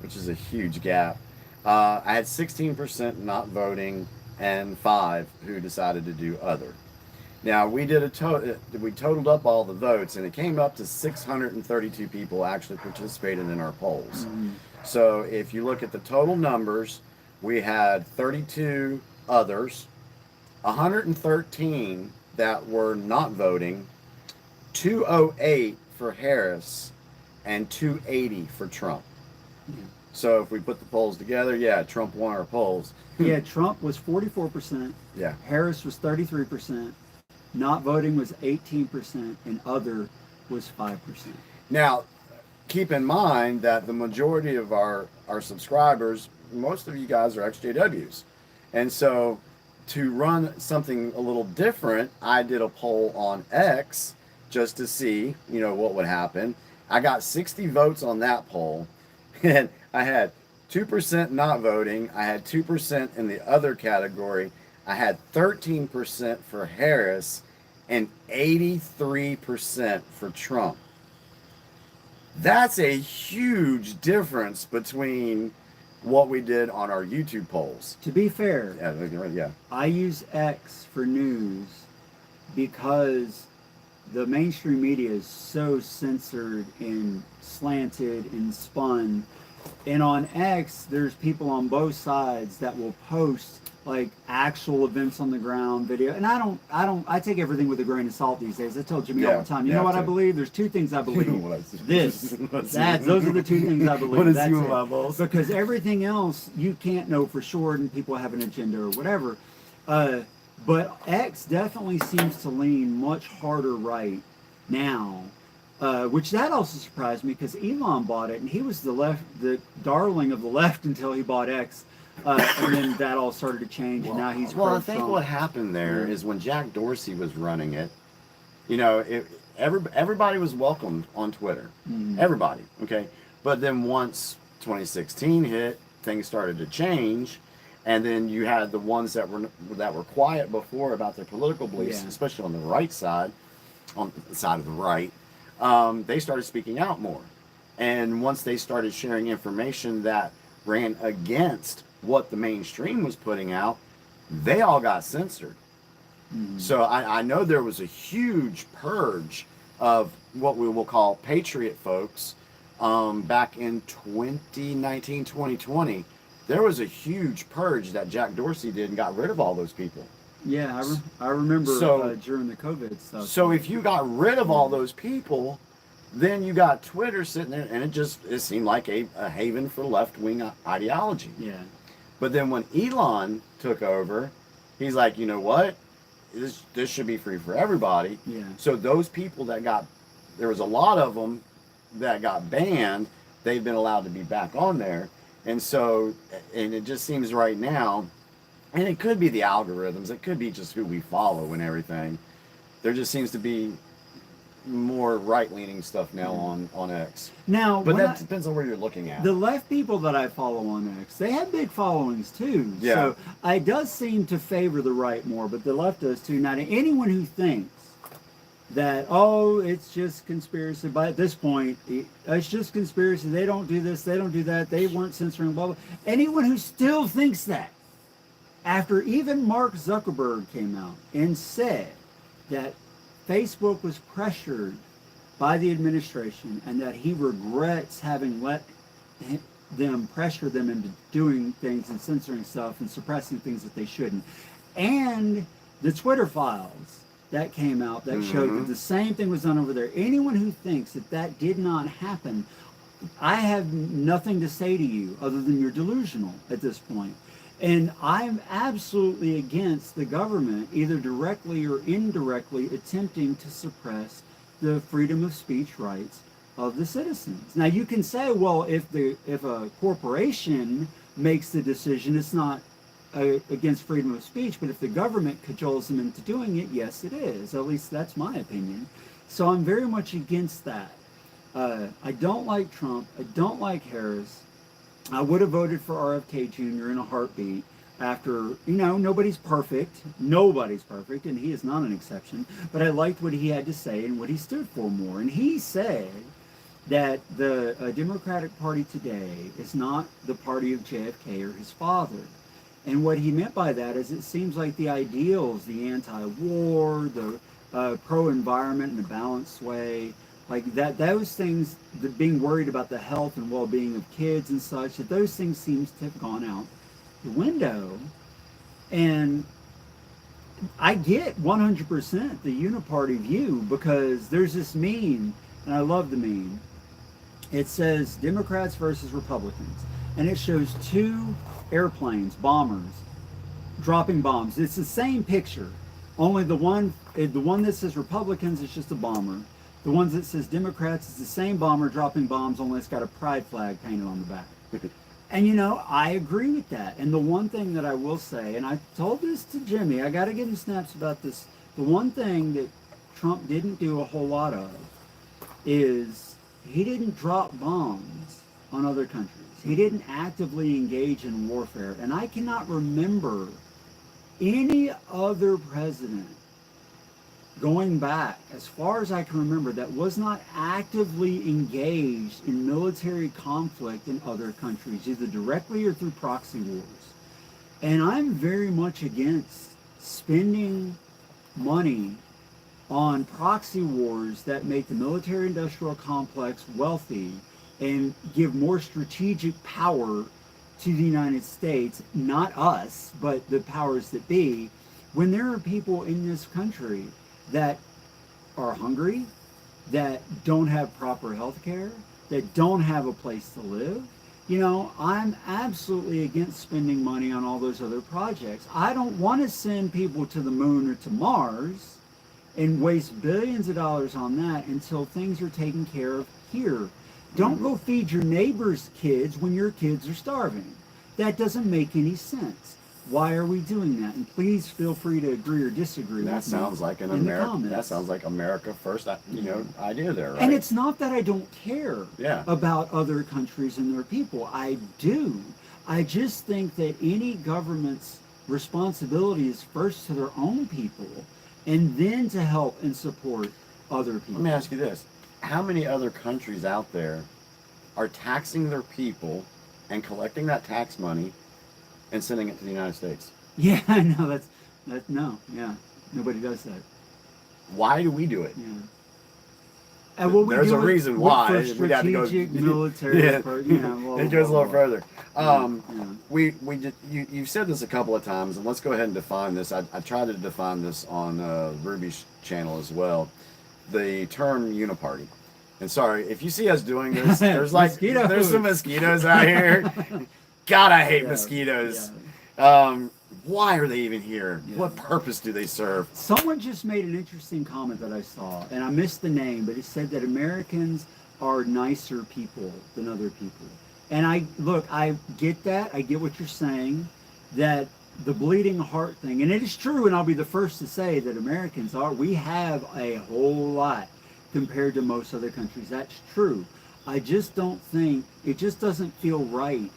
which is a huge gap. I had 16% not voting and 5 who decided to do other. Now we did we totaled up all the votes, and it came up to 632 people actually participated in our polls. Mm-hmm. So if you look at the total numbers, we had 32 others, 113 that were not voting, 208 for Harris, and 280 for Trump. Yeah. So if we put the polls together, yeah, Trump won our polls. Yeah, Trump was 44%. Yeah. Harris was 33%. Not voting was 18%, and other was 5%. Now, keep in mind that the majority of our subscribers, most of you guys are XJWs. And so to run something a little different, I did a poll on X just to see, what would happen. I got 60 votes on that poll, and I had 2% not voting. I had 2% in the other category. I had 13% for Harris and 83% for Trump. That's a huge difference between what we did on our YouTube polls. To be fair, Yeah. I use X for news because the mainstream media is so censored and slanted and spun. And on X, there's people on both sides that will post like actual events on the ground video. And I take everything with a grain of salt these days. I tell Jimmy all the time, you know what I believe? There's two things I believe. Those are the two things I believe. That's it. Because everything else you can't know for sure, and people have an agenda or whatever. But X definitely seems to lean much harder right now, which that also surprised me because Elon bought it, and he was the darling of the left until he bought X. And then that all started to change, and now he's I think what happened there is when Jack Dorsey was running it, everybody was welcomed on Twitter. Mm-hmm. Everybody, okay? But then once 2016 hit, things started to change, and then you had the ones that were quiet before about their political beliefs, especially on the right side, on the side of the right, they started speaking out more. And once they started sharing information that ran against what the mainstream was putting out, they all got censored. Mm-hmm. So I know there was a huge purge of what we will call patriot folks back in 2019, 2020. There was a huge purge that Jack Dorsey did and got rid of all those people. Yeah, I remember during the COVID stuff. So if you got rid of all those people, then you got Twitter sitting there, and it seemed like a haven for left-wing ideology. Yeah. But then when Elon took over, he's like, you know what? This should be free for everybody. Yeah. So those people there was a lot of them that got banned. They've been allowed to be back on there. And so, and it just seems right now, and it could be the algorithms, it could be just who we follow and everything. There just seems to be more right-leaning stuff now on X. Now, but that depends on where you're looking at. The left people that I follow on X, they have big followings too. Yeah. So it does seem to favor the right more, but the left does too. Now, to anyone who thinks that, it's just conspiracy, by at this point, it's just conspiracy, they don't do this, they don't do that, they weren't censoring, blah, blah. Anyone who still thinks that, after even Mark Zuckerberg came out and said that Facebook was pressured by the administration and that he regrets having let them pressure them into doing things and censoring stuff and suppressing things that they shouldn't. And the Twitter files that came out that showed that the same thing was done over there. Anyone who thinks that did not happen, I have nothing to say to you other than you're delusional at this point. And I'm absolutely against the government, either directly or indirectly, attempting to suppress the freedom of speech rights of the citizens. Now, you can say, well, if a corporation makes the decision, it's not against freedom of speech, but if the government cajoles them into doing it, yes, it is. At least that's my opinion. So I'm very much against that. I don't like Trump. I don't like Harris. I would have voted for RFK Jr. in a heartbeat. after, nobody's perfect. Nobody's perfect, and he is not an exception. But I liked what he had to say and what he stood for more. And he said that the Democratic Party today is not the party of JFK or his father. And what he meant by that is it seems like the ideals, the anti-war, the pro-environment in a balanced way, like that, those things, being worried about the health and well-being of kids and such, that those things seems to have gone out the window. And I get 100% the uniparty view, because there's this meme, and I love the meme. It says Democrats versus Republicans, and it shows two airplanes, bombers, dropping bombs. It's the same picture, only the one that says Republicans is just a bomber. The ones that says Democrats is the same bomber dropping bombs, only it's got a pride flag painted on the back. And I agree with that. And the one thing that I will say, and I told this to Jimmy, I got to give him snaps about this. The one thing that Trump didn't do a whole lot of is he didn't drop bombs on other countries. He didn't actively engage in warfare. And I cannot remember any other president going back, as far as I can remember, that was not actively engaged in military conflict in other countries, either directly or through proxy wars. And I'm very much against spending money on proxy wars that make the military-industrial complex wealthy and give more strategic power to the United States, not us, but the powers that be, when there are people in this country that are hungry, that don't have proper health care, that don't have a place to live. I'm absolutely against spending money on all those other projects. I don't want to send people to the moon or to Mars and waste billions of dollars on that until things are taken care of here. Don't go feed your neighbor's kids when your kids are starving. That doesn't make any sense. Why are we doing that? And please feel free to agree or disagree with me. That sounds like That sounds like America first, idea there, right? And it's not that I don't care Yeah. about other countries and their people. I do. I just think that any government's responsibility is first to their own people, and then to help and support other people. Let me ask you this: how many other countries out there are taxing their people and collecting that tax money and sending it to the United States? Yeah, I know. Nobody does that. Why do we do it? Yeah. And what we There's do a reason why. We got to go military. Yeah. Blah, It goes a little further. Yeah. You've said this a couple of times, and let's go ahead and define this. I tried to define this on Ruby's channel as well. The term uniparty. And sorry if you see us doing this. There's there's some mosquitoes out here. God, I hate mosquitoes. Yeah. Why are they even here? Yeah. What purpose do they serve? Someone just made an interesting comment that I saw, and I missed the name, but it said that Americans are nicer people than other people. And I get that. I get what you're saying, that the bleeding heart thing, and it is true, and I'll be the first to say that we have a whole lot compared to most other countries. That's true. I just don't think, it just doesn't feel right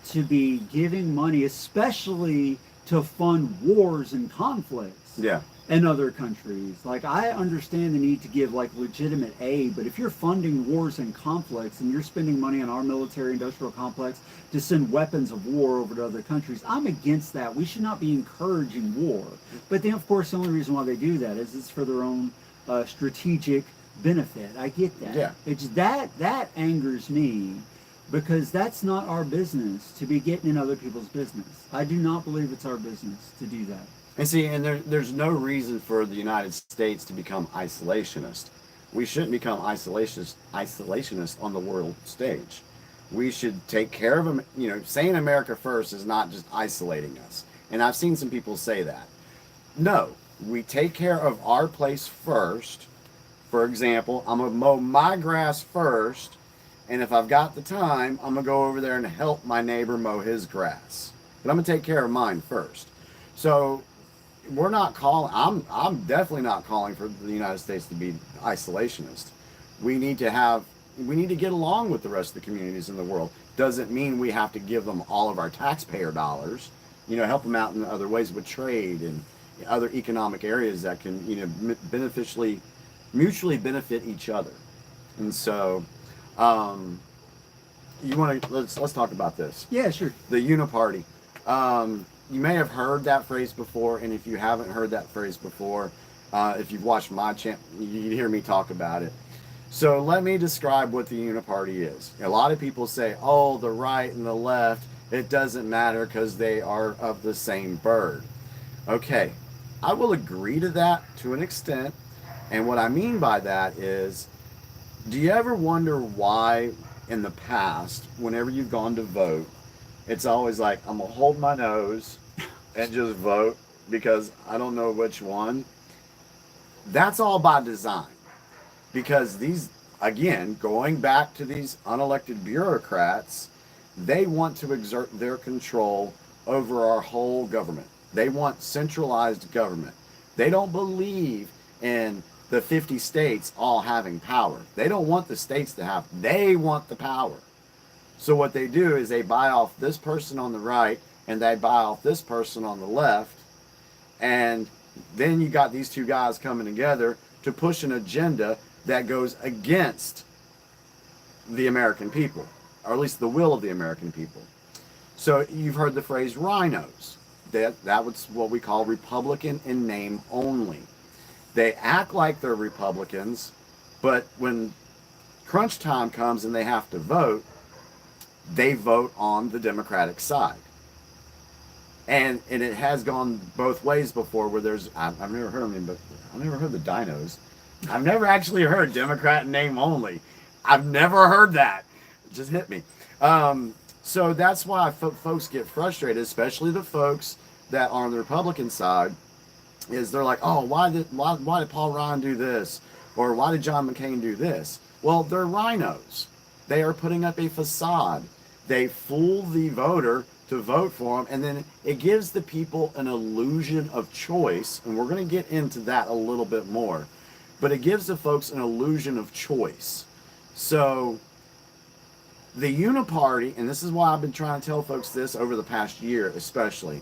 to be giving money, especially to fund wars and conflicts in other countries. Like, I understand the need to give legitimate aid, but if you're funding wars and conflicts and you're spending money on our military industrial complex to send weapons of war over to other countries, I'm against that. We should not be encouraging war. But then, of course, the only reason why they do that is it's for their own strategic benefit. I get that. Yeah. It's that angers me, because that's not our business to be getting in other people's business. I do not believe it's our business to do that. And see, and there's no reason for the United States to become isolationist. We shouldn't become isolationist on the world stage. We should take care of them. Saying America first is not just isolating us. And I've seen some people say that. No, we take care of our place first. For example, I'm going to mow my grass first. And if I've got the time, I'm going to go over there and help my neighbor mow his grass. But I'm going to take care of mine first. So we're not I'm definitely not calling for the United States to be isolationist. We need to get along with the rest of the communities in the world. Doesn't mean we have to give them all of our taxpayer dollars. help them out in other ways with trade and other economic areas that can, mutually benefit each other. And so, let's talk about this. Yeah, sure. The Uniparty. You may have heard that phrase before, and if you haven't heard that phrase before, if you've watched my channel, you hear me talk about it. So let me describe what the Uniparty is. A lot of people say, oh, the right and the left, it doesn't matter because they are of the same bird. Okay, I will agree to that to an extent. And what I mean by that is, do you ever wonder why in the past, whenever you've gone to vote, it's always like, I'm going to hold my nose and just vote because I don't know which one? That's all by design. Because these, again, going back to these unelected bureaucrats, they want to exert their control over our whole government. They want centralized government. They don't believe in the 50 states all having power. They don't want the states to have, they want the power. So what they do is they buy off this person on the right and they buy off this person on the left. And then you got these two guys coming together to push an agenda that goes against the American people, or at least the will of the American people. So you've heard the phrase rhinos. That was what we call Republican in name only. They act like they're Republicans, but when crunch time comes and they have to vote, they vote on the Democratic side. And it has gone both ways before, where there's, I've never heard of them, but I've never heard the dinos. I've never actually heard Democrat in name only. I've never heard that. It just hit me. So that's why folks get frustrated, especially the folks that are on the Republican side, is they're like, oh, why did Paul Ryan do this? Or why did John McCain do this? Well, they're rhinos. They are putting up a facade. They fool the voter to vote for them, and then it gives the people an illusion of choice, and we're going to get into that a little bit more, but it gives the folks an illusion of choice. So the Uniparty, and this is why I've been trying to tell folks this over the past year especially,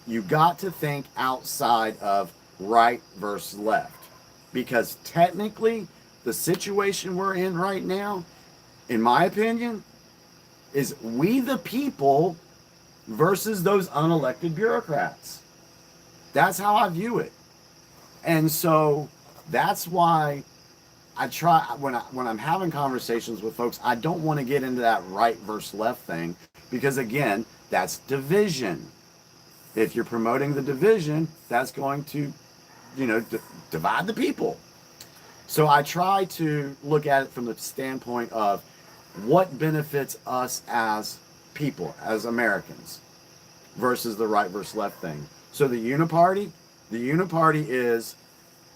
you got to think outside of right versus left, because technically the situation we're in right now, in my opinion, is we the people versus those unelected bureaucrats. That's how I view it. And so that's why I try, when I'm having conversations with folks, I don't want to get into that right versus left thing, because again, that's division. If you're promoting the division, that's going to, divide the people. So I try to look at it from the standpoint of what benefits us as people, as Americans, versus the right versus left thing. So the Uniparty is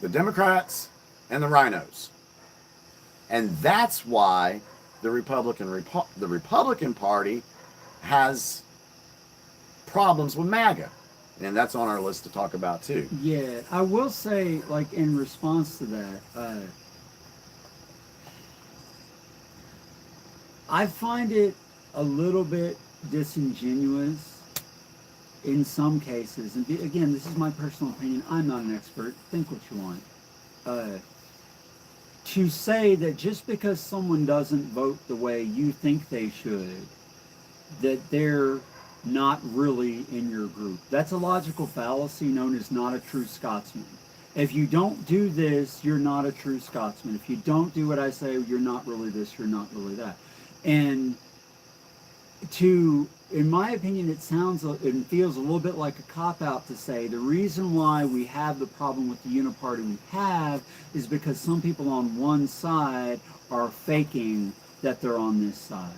the Democrats and the rhinos. And that's why the Republican Party has problems with MAGA. And that's on our list to talk about too. Yeah, I will say, like, in response to that, I find it a little bit disingenuous in some cases. And again, this is my personal opinion. I'm not an expert. Think what you want. To say that just because someone doesn't vote the way you think they should, that they're not really in your group. That's a logical fallacy known as not a true Scotsman. If you don't do this, you're not a true Scotsman. If you don't do what I say, you're not really this, you're not really that. And in my opinion, it feels a little bit like a cop-out to say the reason why we have the problem with the Uniparty we have is because some people on one side are faking that they're on this side.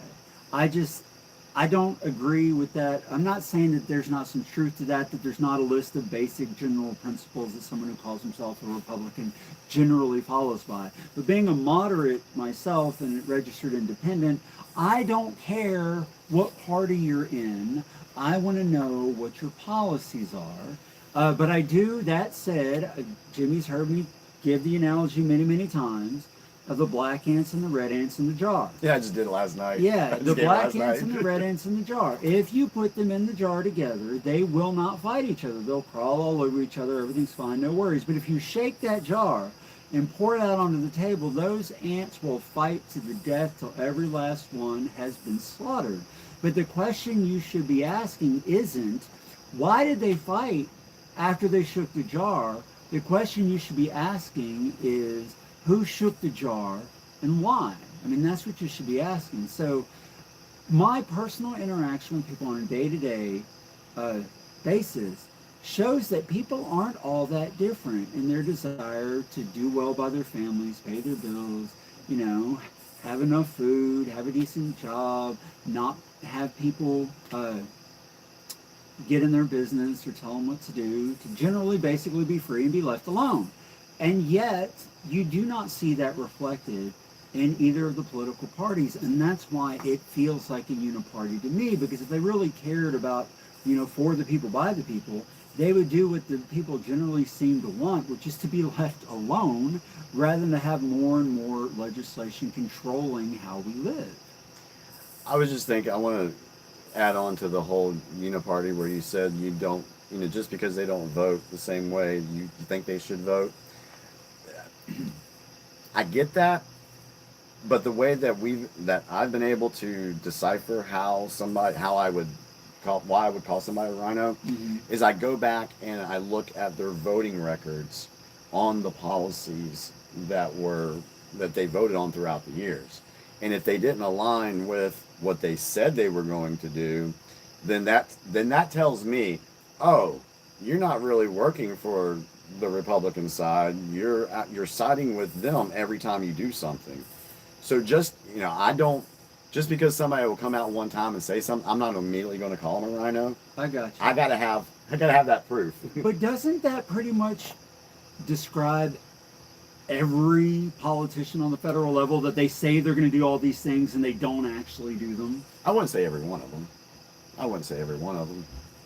I don't agree with that. I'm not saying that there's not some truth to that there's not a list of basic general principles that someone who calls himself a Republican generally follows by. But being a moderate myself and a registered independent, I don't care what party you're in. I want to know what your policies are. But I do, that said, Jimmy's heard me give the analogy many, many times. of the black ants and the red ants in the jar. Yeah, I just did it last night. Yeah, I just the did it black last ants night. and the red ants in the jar. If you put them in the jar together, they will not fight each other. They'll crawl all over each other. Everything's fine, no worries. But if you shake that jar and pour it out onto the table, those ants will fight to the death till every last one has been slaughtered. But the question you should be asking isn't, why did they fight after they shook the jar? The question you should be asking is, who shook the jar and why? I mean, that's what you should be asking. So my personal interaction with people on a day-to-day basis shows that people aren't all that different in their desire to do well by their families, pay their bills, you know, have enough food, have a decent job, not have people get in their business or tell them what to do, to generally basically be free and be left alone. And yet, you do not see that reflected in either of the political parties, and that's why it feels like a uniparty to me, because if they really cared about, you know, for the people, by the people, they would do what the people generally seem to want, which is to be left alone, rather than to have more and more legislation controlling how we live. I was just thinking, I want to add on to the whole uniparty where you said you don't, you know, just because they don't vote the same way, you think they should vote. I get that, but the way that I've been able to decipher why I would call somebody a rhino, is I go back and I look at their voting records on the policies that they voted on throughout the years. And if they didn't align with what they said they were going to do, then that tells me, oh, you're not really working for the Republican side. You're siding with them every time you do something. So just, you know, just because somebody will come out one time and say something, I'm not immediately going to call them a rhino. I got you. I gotta have that proof. But doesn't that pretty much describe every politician on the federal level, that they say they're going to do all these things and they don't actually do them? I wouldn't say every one of them.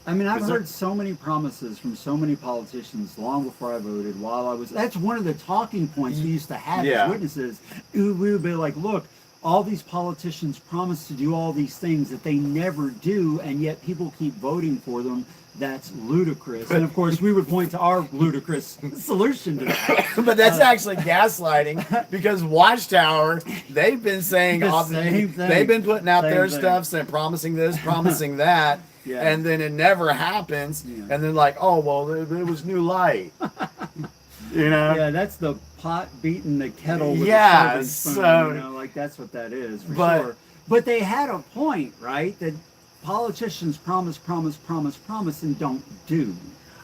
I mean, I've heard so many promises from so many politicians long before I voted, that's one of the talking points we used to have as witnesses. We would be like, look, all these politicians promise to do all these things that they never do, and yet people keep voting for them. That's ludicrous. And of course, we would point to our ludicrous solution to that. But that's actually gaslighting, because Watchtower, they've been saying they've been putting out their stuff, saying promising this, promising that, and then it never happens. And then like, oh well, it was new light. You know? Yeah, that's the pot beating the kettle with a serving spoon, you know, like that's what that is, for sure. But they had a point, right? That politicians promise and don't do.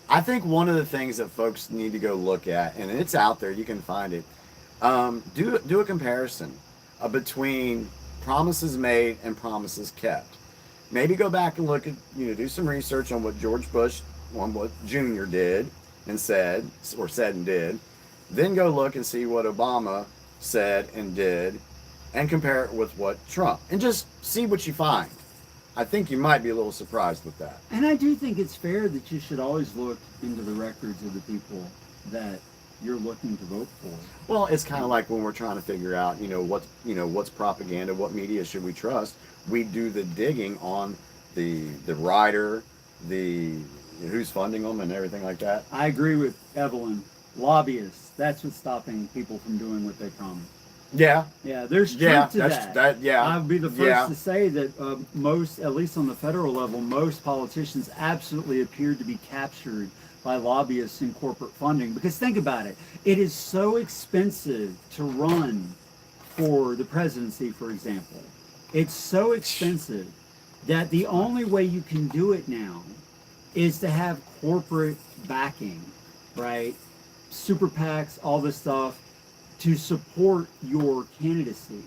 I think one of the things that folks need to go look at, and it's out there, you can find it, do a comparison between promises made and promises kept. Maybe go back and look at, do some research on what George Bush, on what Jr. did and said and did. Then go look and see what Obama said and did, and compare it with what Trump, and just see what you find. I think you might be a little surprised with that. And I do think it's fair that you should always look into the records of the people that you're looking to vote for. Well, it's kind of like when we're trying to figure out, what's propaganda, what media should we trust. We do the digging on the writer, who's funding them, and everything like that. I agree with Evelyn. Lobbyists. That's what's stopping people from doing what they promise. Yeah. Yeah, there's truth to that. Yeah. I would be the first to say that most, at least on the federal level, most politicians absolutely appear to be captured by lobbyists and corporate funding. Because think about it. It is so expensive to run for the presidency, for example. It's so expensive that the only way you can do it now is to have corporate backing, right? Super PACs, all this stuff, to support your candidacy.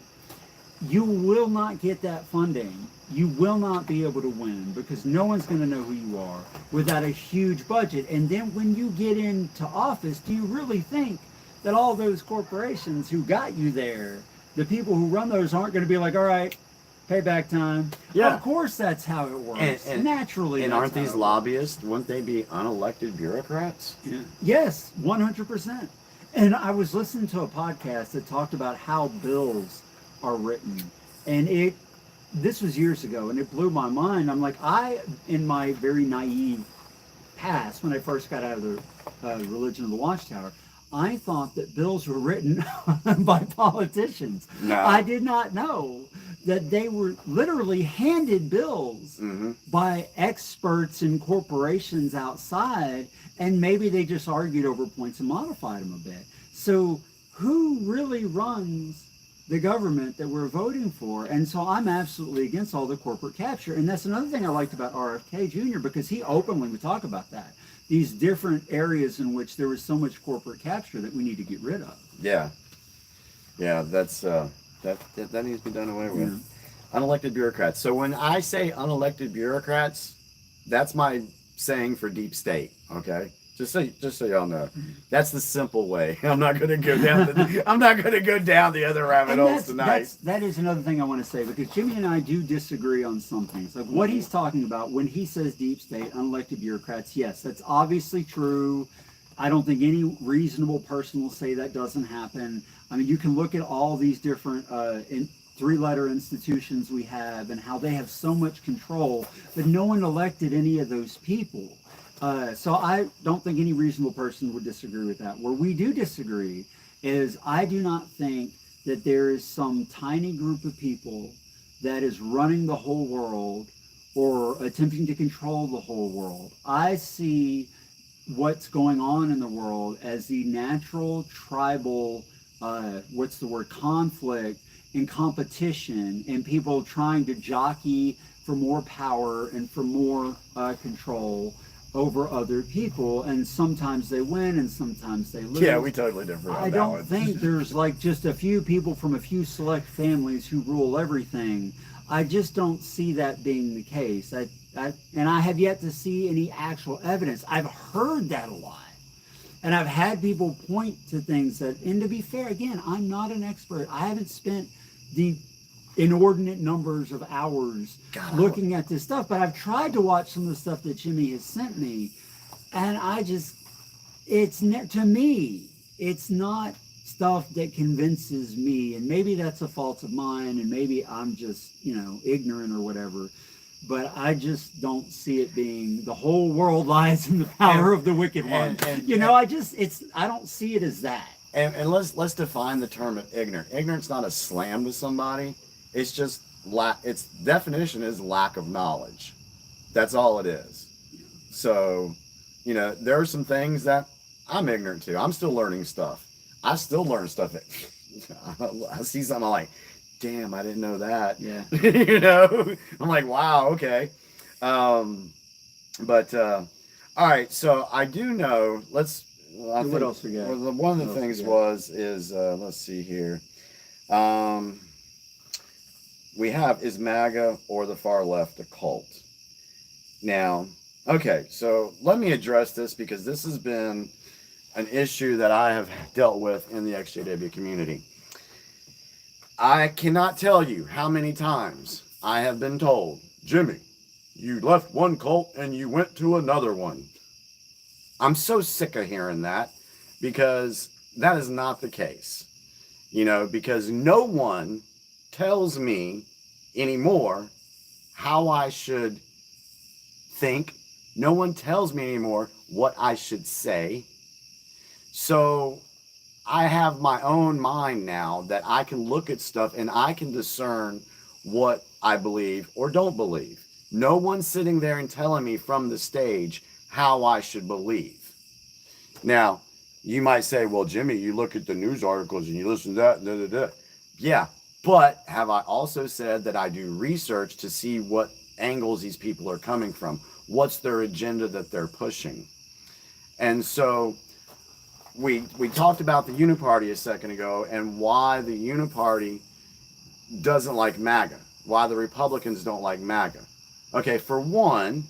You will not get that funding. You will not be able to win, because no one's going to know who you are without a huge budget. And then when you get into office, do you really think that all those corporations who got you there, the people who run those, aren't going to be like, all right, payback time? Yeah. Of course that's how it works. And naturally. And aren't these lobbyists, wouldn't they be unelected bureaucrats? Yeah. Yes, 100%. And I was listening to a podcast that talked about how bills are written, and this was years ago, and it blew my mind. I'm like, in my very naive past, when I first got out of the religion of the Watchtower, I thought that bills were written by politicians. No. I did not know that they were literally handed bills by experts and corporations outside, and maybe they just argued over points and modified them a bit. So who really runs the government that we're voting for? And so I'm absolutely against all the corporate capture. And that's another thing I liked about RFK Jr., because he openly would talk about that. These different areas in which there was so much corporate capture that we need to get rid of. Yeah. Yeah, that's that needs to be done away with. Unelected bureaucrats. So when I say unelected bureaucrats, that's my saying for deep state, okay? Just so y'all know, that's the simple way. I'm not going to go down. I'm not going to go down the other rabbit holes tonight. That is another thing I want to say, because Jimmy and I do disagree on some things. Like what he's talking about when he says deep state, unelected bureaucrats. Yes, that's obviously true. I don't think any reasonable person will say that doesn't happen. I mean, you can look at all these different three-letter institutions we have and how they have so much control, but no one elected any of those people. So I don't think any reasonable person would disagree with that. Where we do disagree is I do not think that there is some tiny group of people that is running the whole world or attempting to control the whole world. I see what's going on in the world as the natural tribal, conflict and competition, and people trying to jockey for more power and for more control over other people, and sometimes they win and sometimes they lose. Yeah, we totally differ on I that don't one. think there's like just a few people from a few select families who rule everything. I just don't see that being the case. And I have yet to see any actual evidence. I've heard that a lot. And I've had people point to things that, and to be fair, again, I'm not an expert. I haven't spent the inordinate numbers of hours looking at this stuff, but I've tried to watch some of the stuff that Jimmy has sent me, and to me, it's not stuff that convinces me, and maybe that's a fault of mine, and maybe I'm just, ignorant or whatever, but I just don't see it being the whole world lies in the power of the wicked one. I don't see it as that. And let's define the term of ignorant. Ignorant's not a slam to somebody. It's just its definition is lack of knowledge. That's all it is. So, there are some things that I'm ignorant to. I'm still learning stuff. I still learn stuff. I see something, I'm like, damn, I didn't know that. Yeah. I'm like, wow, okay. All right. So I do know. What else we got? Well, one of the things is let's see here. We have, is MAGA or the far left a cult? Now, okay, so let me address this, because this has been an issue that I have dealt with in the EXJW community. I cannot tell you how many times I have been told, Jimmy, you left one cult and you went to another one. I'm so sick of hearing that, because that is not the case. Because no one tells me anymore how I should think. No one tells me anymore what I should say. So I have my own mind now that I can look at stuff and I can discern what I believe or don't believe. No one's sitting there and telling me from the stage how I should believe. Now, you might say, well, Jimmy, you look at the news articles and you listen to that, da, da, da. Yeah, but have I also said that I do research to see what angles these people are coming from? What's their agenda that they're pushing? And so we talked about the Uniparty a second ago and why the Uniparty doesn't like MAGA, why the Republicans don't like MAGA. Okay, for one,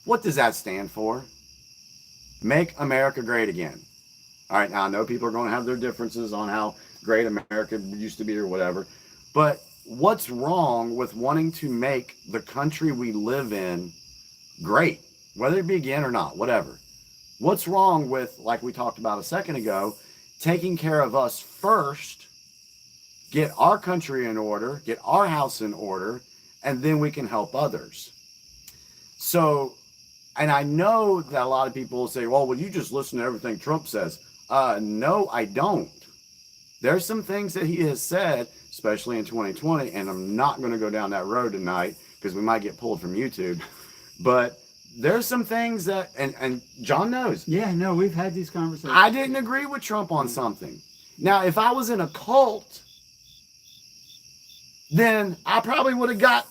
what does that stand for? Make America great again. All right, now I know people are going to have their differences on how great America used to be or whatever, but what's wrong with wanting to make the country we live in great, whether it be again or not, whatever? What's wrong with, like we talked about a second ago, taking care of us first, get our country in order, get our house in order, and then we can help others. So, and I know that a lot of people will say, well, you just listen to everything Trump says. No, I don't. There's some things that he has said, especially in 2020, and I'm not going to go down that road tonight because we might get pulled from YouTube. But there's some things that, and John knows. Yeah, no, we've had these conversations. I didn't agree with Trump on something. Now, if I was in a cult, then I probably would have got,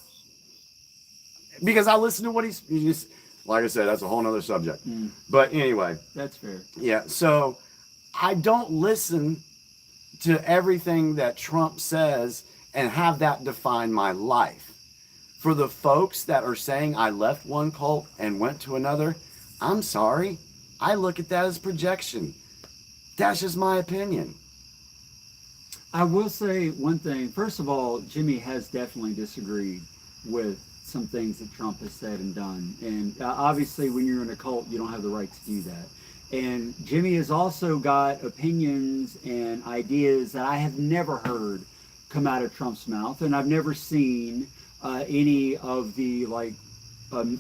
because I listened to what he's like I said, that's a whole nother subject. But anyway. That's fair. Yeah, so I don't listen to everything that Trump says and have that define my life. For the folks that are saying I left one cult and went to another, I'm sorry. I look at that as projection. That's just my opinion. I will say one thing. First of all, Jimmy has definitely disagreed with some things that Trump has said and done. And obviously, when you're in a cult, you don't have the right to do that. And Jimmy has also got opinions and ideas that I have never heard come out of Trump's mouth. And I've never seen any of the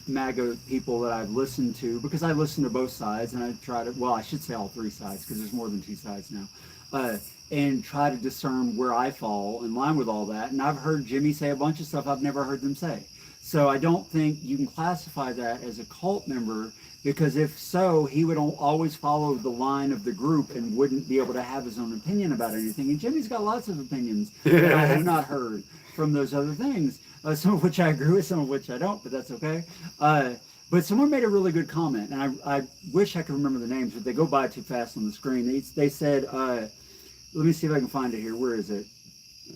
MAGA people that I've listened to, because I listen to both sides and I try to, well, I should say all three sides because there's more than two sides now. And try to discern where I fall in line with all that. And I've heard Jimmy say a bunch of stuff I've never heard them say. So I don't think you can classify that as a cult member, because if so, he would always follow the line of the group and wouldn't be able to have his own opinion about anything. And Jimmy's got lots of opinions that I have not heard from those other things, some of which I agree with, some of which I don't, but that's okay. But someone made a really good comment, and I wish I could remember the names, but they go by too fast on the screen. They said, let me see if I can find it here. Where is it?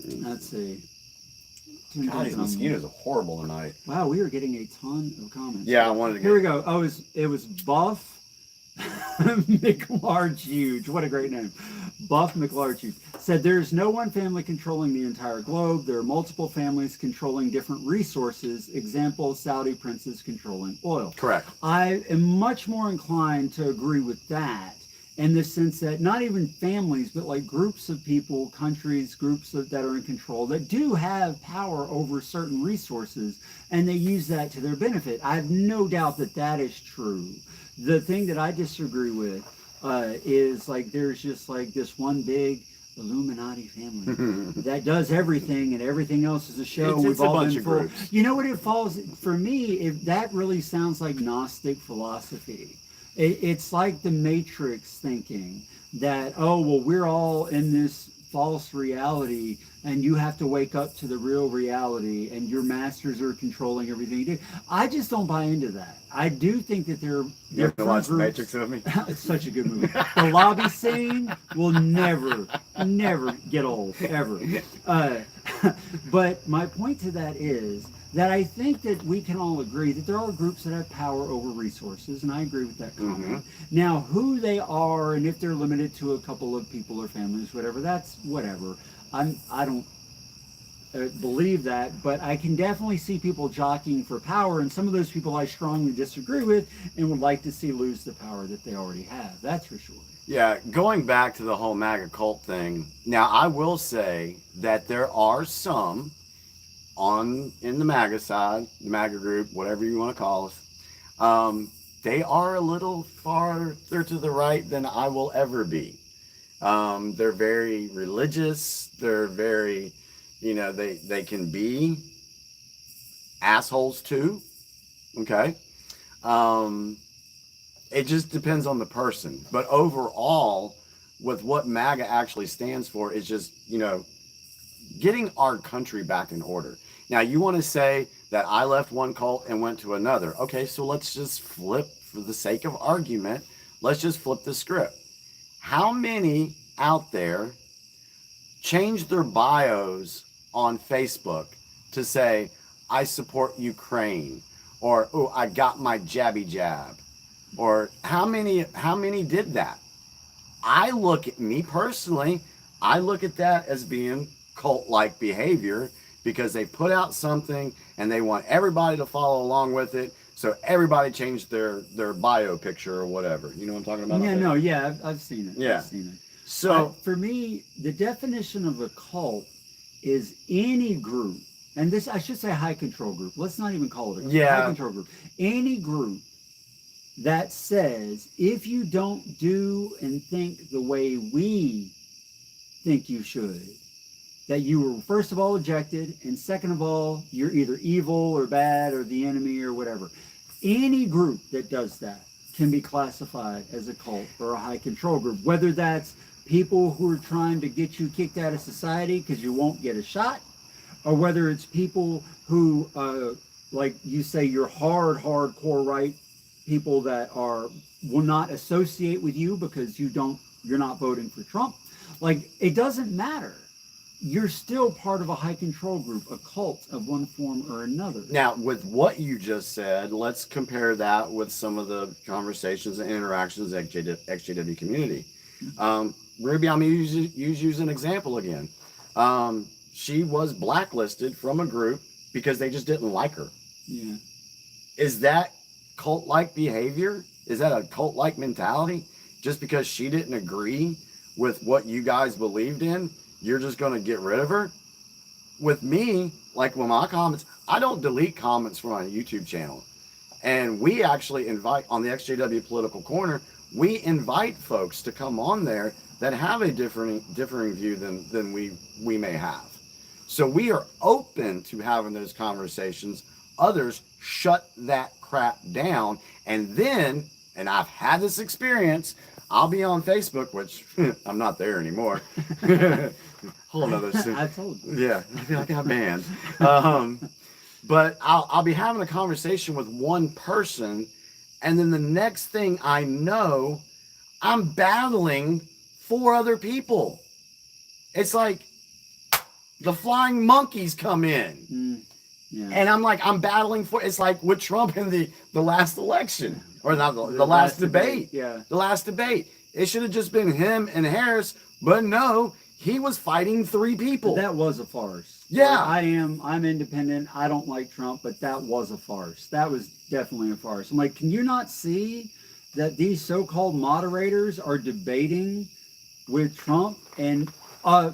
Let's see. God, these mosquitoes are horrible tonight. Wow, we are getting a ton of comments. Yeah, I wanted to get... Here we go. Oh, it was Buff McLarge. What a great name. Buff McLarge said, there's no one family controlling the entire globe. There are multiple families controlling different resources. Example, Saudi princes controlling oil. Correct. I am much more inclined to agree with that, in the sense that not even families, but like groups of people, countries, groups that are in control, that do have power over certain resources, and they use that to their benefit. I have no doubt that that is true. The thing that I disagree with is there's just this one big Illuminati family that does everything, and everything else is a show. It's a bunch of groups. You know what it falls for me? If that really sounds like Gnostic philosophy. It's like the Matrix thinking that, oh, well, we're all in this false reality and you have to wake up to the real reality and your masters are controlling everything you do. I just don't buy into that. I do think that you have to watch the Matrix with me. It's such a good movie. The lobby scene will never get old, ever. But my point to that is that I think that we can all agree that there are groups that have power over resources, and I agree with that comment. Now, who they are and if they're limited to a couple of people or families, whatever, that's whatever. I don't believe that, but I can definitely see people jockeying for power, and some of those people I strongly disagree with and would like to see lose the power that they already have. That's for sure. Yeah, going back to the whole MAGA cult thing, now I will say that there are some in the MAGA side, the MAGA group, whatever you want to call us, they are a little farther to the right than I will ever be. They're very religious. They're very, they can be assholes too. Okay. It just depends on the person. But overall, with what MAGA actually stands for is just, getting our country back in order. Now, you want to say that I left one cult and went to another. Okay, so let's just flip, for the sake of argument, let's just flip the script. How many out there change their bios on Facebook to say, I support Ukraine, or, oh, I got my jabby jab, or how many did that? Me personally, I look at that as being cult-like behavior, because they put out something and they want everybody to follow along with it. So everybody changed their bio picture or whatever. You know what I'm talking about? Yeah, no, yeah, I've seen it. Yeah. I've seen it. So for me, the definition of a cult is any group, and this I should say high control group. Let's not even call it a high control group. Any group that says if you don't do and think the way we think you should, that you were first of all ejected, and second of all, you're either evil or bad or the enemy or whatever. Any group that does that can be classified as a cult or a high control group, whether that's people who are trying to get you kicked out of society because you won't get a shot, or whether it's people who, like you say, you're hardcore right, people that will not associate with you because you're not voting for Trump. Like, it doesn't matter. You're still part of a high control group, a cult of one form or another. Now, with what you just said, let's compare that with some of the conversations and interactions in the XJW community. Ruby, I'm going to use an example again. She was blacklisted from a group because they just didn't like her. Yeah. Is that cult-like behavior? Is that a cult-like mentality? Just because she didn't agree with what you guys believed in, you're just going to get rid of her? With me, like with my comments, I don't delete comments from my YouTube channel. And we actually invite, on the XJW Political Corner, we invite folks to come on there that have a differing view than we may have. So we are open to having those conversations. Others shut that crap down. And then, and I've had this experience, I'll be on Facebook, which I'm not there anymore. Whole nother thing. I told you. Yeah, I got banned. But I'll be having a conversation with one person, and then the next thing I know, I'm battling 4 other people. It's like the flying monkeys come in. Yeah. And I'm battling for, it's like with Trump in the last election, or not the last debate. Yeah. The last debate. It should have just been him and Harris, but no, he was fighting 3 people. But that was a farce. Yeah. I'm independent. I don't like Trump, but that was a farce. That was definitely a farce. I'm like, can you not see that these so-called moderators are debating with Trump and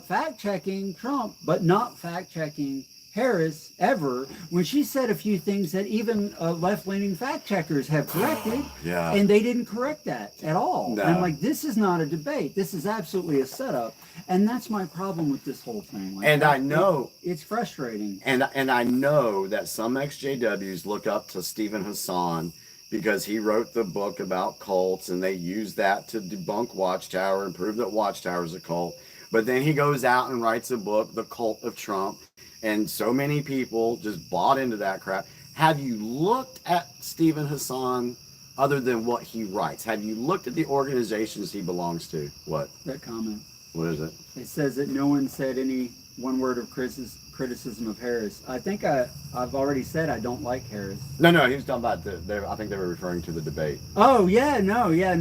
fact-checking Trump, but not fact-checking Harris ever, when she said a few things that even left-leaning fact-checkers have corrected, Yeah. and they didn't correct that at all. No. And I'm like, this is not a debate. This is absolutely a setup. And that's my problem with this whole thing. Like, And I know it's frustrating. And I know that some XJWs look up to Stephen Hassan because he wrote the book about cults, and they use that to debunk Watchtower and prove that Watchtower is a cult. But then he goes out and writes a book, The Cult of Trump, and so many people just bought into that crap. Have you looked at Stephen Hassan other than what he writes? Have you looked at the organizations he belongs to? What? That comment. What is it? It says that no one said any one word of criticism of Harris. I think I've already said I don't like Harris. No, he was talking about I think they were referring to the debate. Oh, yeah, no. Yeah,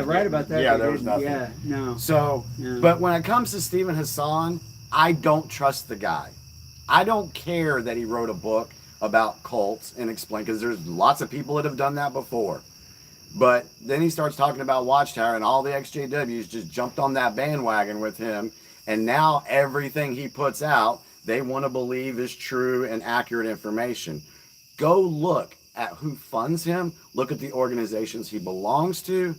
right about that. Yeah, there was nothing. Yeah, no. So, Yeah. But when it comes to Stephen Hassan, I don't trust the guy. I don't care that he wrote a book about cults and explain, because there's lots of people that have done that before. But then he starts talking about Watchtower, and all the XJWs just jumped on that bandwagon with him. And now everything he puts out, they want to believe is true and accurate information. Go look at who funds him, look at the organizations he belongs to,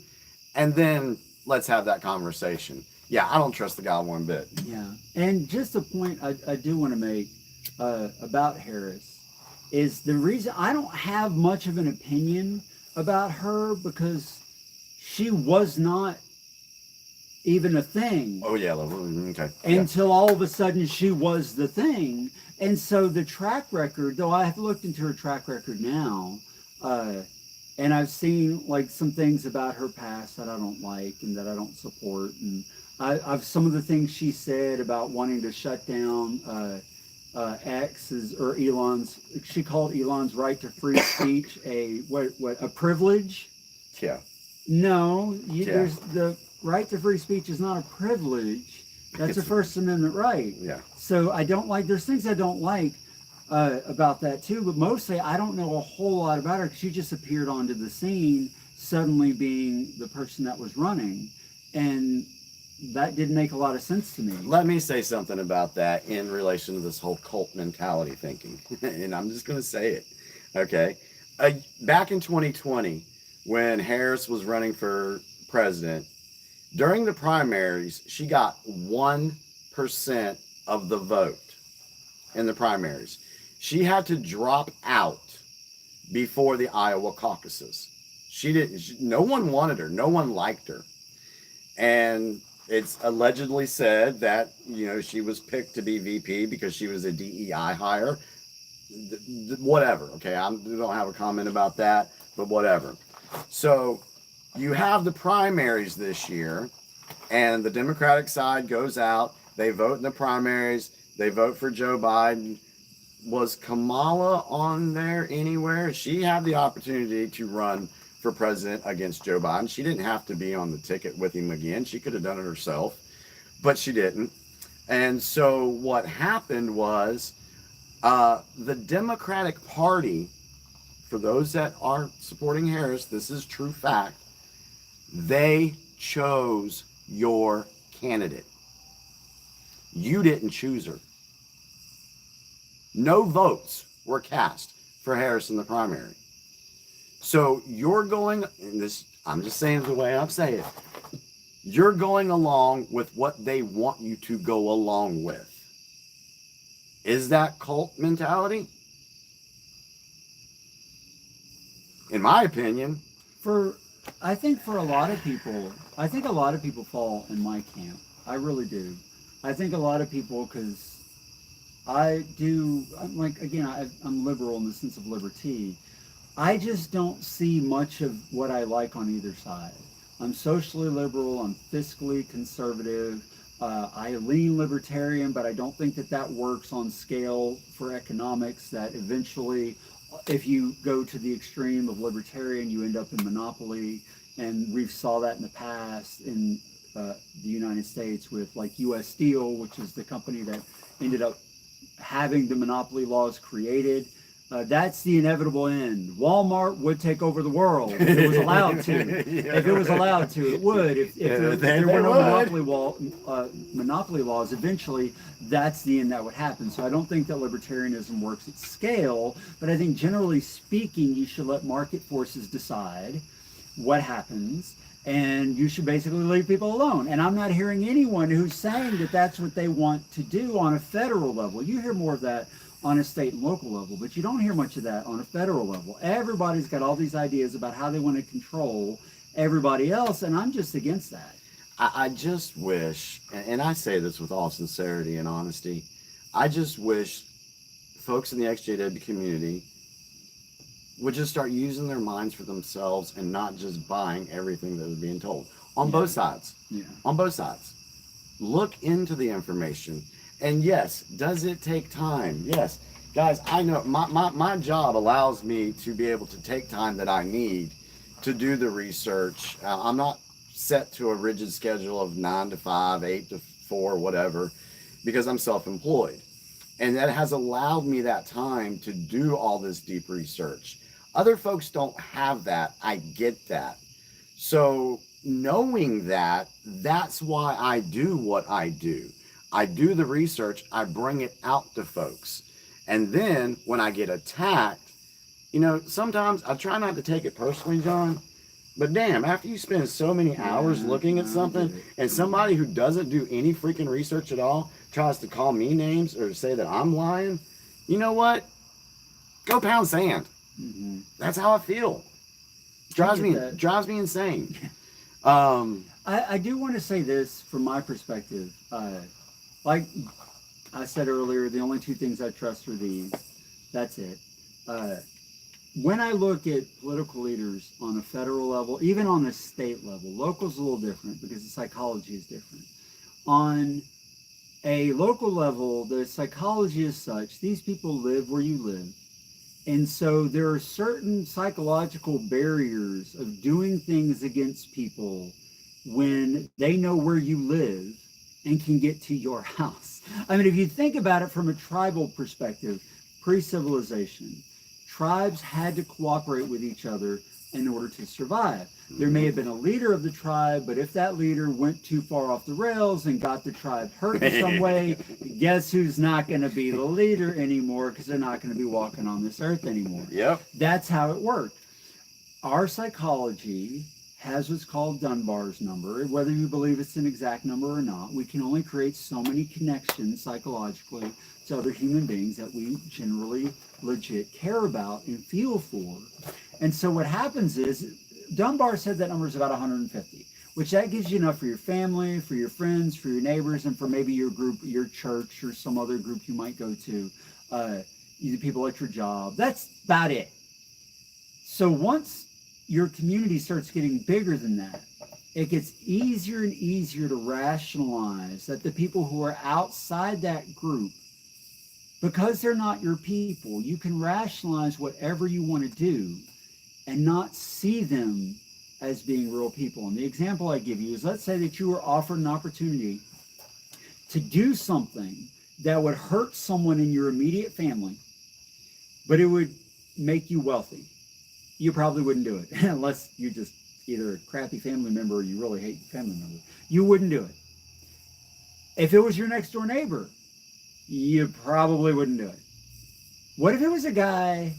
and then let's have that conversation. Yeah, I don't trust the guy one bit. Yeah, and just a point I do want to make about Harris is the reason I don't have much of an opinion about her, because she was not even a thing. Oh yeah, okay. Until all of a sudden she was the thing. And so the track record, though I have looked into her track record now, and I've seen like some things about her past that I don't like and that I don't support, and I've some of the things she said about wanting to shut down X's or Elon's. She called Elon's right to free speech a privilege. Yeah. No, there's the right to free speech is not a privilege. That's a First Amendment right. Yeah. So I don't like. There's things I don't like about that too, but mostly I don't know a whole lot about her because she just appeared onto the scene, suddenly being the person that was running, and that didn't make a lot of sense to me. Let me say something about that in relation to this whole cult mentality thinking. And I'm just going to say it. Okay. Back in 2020, when Harris was running for president, during the primaries, she got 1% of the vote in the primaries. She had to drop out before the Iowa caucuses. No one wanted her. No one liked her. And it's allegedly said that, she was picked to be VP because she was a DEI hire. Whatever. Okay. I don't have a comment about that, but whatever. So you have the primaries this year, and the Democratic side goes out. They vote in the primaries. They vote for Joe Biden. Was Kamala on there anywhere? She had the opportunity to run for president against Joe Biden. She didn't have to be on the ticket with him again. She could have done it herself, but she didn't. And so what happened was the Democratic Party, for those that are supporting Harris, this is true fact, they chose your candidate. You didn't choose her. No votes were cast for Harris in the primary. So you're going, and this, I'm just saying it the way I'm saying it, you're going along with what they want you to go along with. Is that cult mentality? In my opinion. I think for a lot of people, fall in my camp. I really do. I think a lot of people, because I'm liberal in the sense of liberty. I just don't see much of what I like on either side. I'm socially liberal, I'm fiscally conservative, I lean libertarian, but I don't think that works on scale for economics, that eventually, if you go to the extreme of libertarian, you end up in monopoly, and we saw that in the past in the United States with like U.S. Steel, which is the company that ended up having the monopoly laws created. That's the inevitable end. Walmart would take over the world if it was allowed to. Yeah, if it was allowed to, it would. If there were no monopoly laws, eventually that's the end that would happen. So I don't think that libertarianism works at scale, but I think generally speaking, you should let market forces decide what happens, and you should basically leave people alone. And I'm not hearing anyone who's saying that that's what they want to do on a federal level. You hear more of that on a state and local level, but you don't hear much of that on a federal level. Everybody's got all these ideas about how they want to control everybody else, and I'm just against that. I just wish, and I say this with all sincerity and honesty, I just wish folks in the EXJW community would just start using their minds for themselves and not just buying everything that is being told. On both sides. Yeah. On both sides. Look into the information. And yes, does it take time? Yes. Guys, I know my job allows me to be able to take time that I need to do the research. I'm not set to a rigid schedule of 9 to 5, 8 to 4, whatever, because I'm self-employed. And that has allowed me that time to do all this deep research. Other folks don't have that. I get that. So knowing that, that's why I do what I do. I do the research, I bring it out to folks. And then when I get attacked, sometimes I try not to take it personally, John, but damn, after you spend so many hours looking at something and somebody who doesn't do any freaking research at all tries to call me names or say that I'm lying, you know what? Go pound sand. Mm-hmm. That's how I feel. Drives me insane. I do want to say this from my perspective. Like I said earlier, the only two things I trust are these. That's it. When I look at political leaders on a federal level, even on a state level, local's a little different because the psychology is different. On a local level, the psychology is such, these people live where you live. And so there are certain psychological barriers of doing things against people when they know where you live and can get to your house. I mean, if you think about it from a tribal perspective, pre-civilization, tribes had to cooperate with each other in order to survive. There may have been a leader of the tribe, but if that leader went too far off the rails and got the tribe hurt in some way, guess who's not going to be the leader anymore, because they're not going to be walking on this earth anymore. Yep. That's how it worked. Our psychology has what's called Dunbar's number. Whether you believe it's an exact number or not, we can only create so many connections psychologically to other human beings that we generally legit care about and feel for. And so what happens is, Dunbar said that number is about 150, which that gives you enough for your family, for your friends, for your neighbors, and for maybe your group, your church, or some other group you might go to, either people at your job. That's about it. So once your community starts getting bigger than that, it gets easier and easier to rationalize that the people who are outside that group, because they're not your people, you can rationalize whatever you want to do and not see them as being real people. And the example I give you is, let's say that you were offered an opportunity to do something that would hurt someone in your immediate family, but it would make you wealthy. You probably wouldn't do it unless you just either a crappy family member or you really hate your family member. You wouldn't do it. If it was your next door neighbor, you probably wouldn't do it. What if it was a guy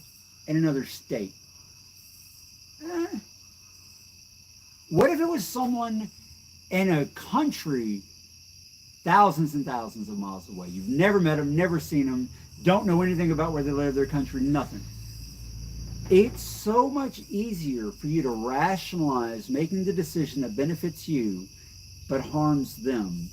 in another state? What if it was someone in a country thousands and thousands of miles away? You've never met them, never seen them, don't know anything about where they live, their country, nothing. It's so much easier for you to rationalize making the decision that benefits you but harms them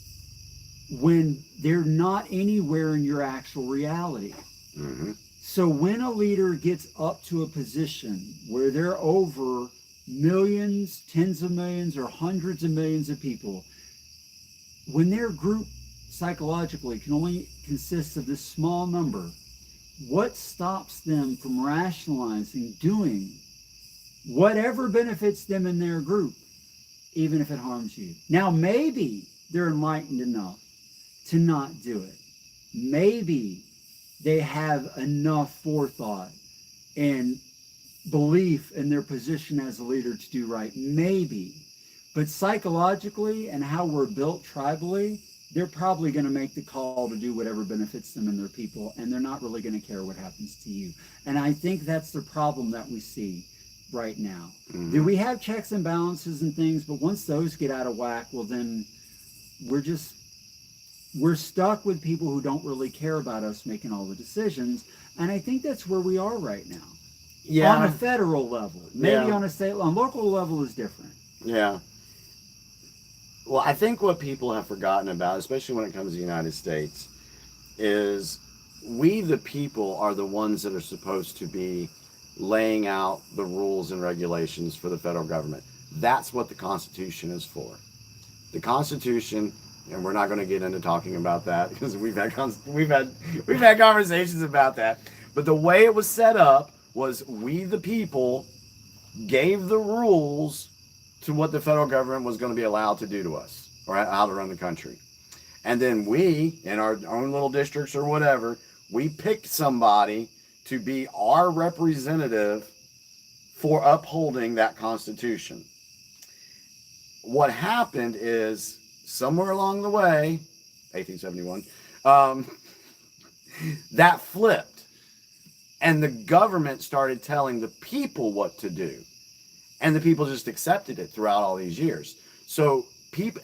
when they're not anywhere in your actual reality. Mm-hmm. So when a leader gets up to a position where they're over millions, tens of millions, or hundreds of millions of people, when their group psychologically can only consist of this small number, what stops them from rationalizing doing whatever benefits them in their group, even if it harms you? Now, maybe they're enlightened enough to not do it. Maybe they have enough forethought and belief in their position as a leader to do right. Maybe. But psychologically and how we're built tribally, they're probably going to make the call to do whatever benefits them and their people, and they're not really going to care what happens to you. And I think that's the problem that we see right now. Mm-hmm. Do we have checks and balances and things, but once those get out of whack, well, then we're stuck with people who don't really care about us making all the decisions. And I think that's where we are right now. Yeah. On a federal level. Maybe on a state level. On local level is different. Yeah. Well, I think what people have forgotten about, especially when it comes to the United States, is we the people are the ones that are supposed to be laying out the rules and regulations for the federal government. That's what the Constitution is for. The Constitution, and we're not going to get into talking about that because we've had conversations about that. But the way it was set up was we the people gave the rules to what the federal government was going to be allowed to do to us, or how to run the country. And then we, in our own little districts or whatever, we picked somebody to be our representative for upholding that Constitution. What happened is, somewhere along the way, 1871, that flipped. And the government started telling the people what to do. And the people just accepted it throughout all these years. So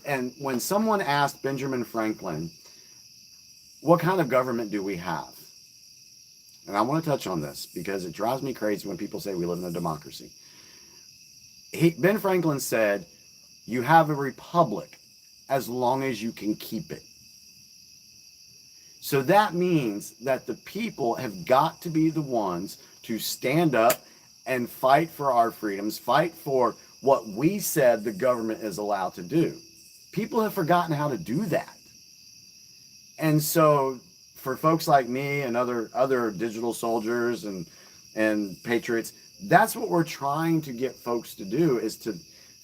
and when someone asked Benjamin Franklin, what kind of government do we have? And I want to touch on this because it drives me crazy when people say we live in a democracy. Ben Franklin said, you have a republic as long as you can keep it. So that means that the people have got to be the ones to stand up and fight for our freedoms, fight for what we said the government is allowed to do. People have forgotten how to do that. And so for folks like me and other digital soldiers and patriots, that's what we're trying to get folks to do, is to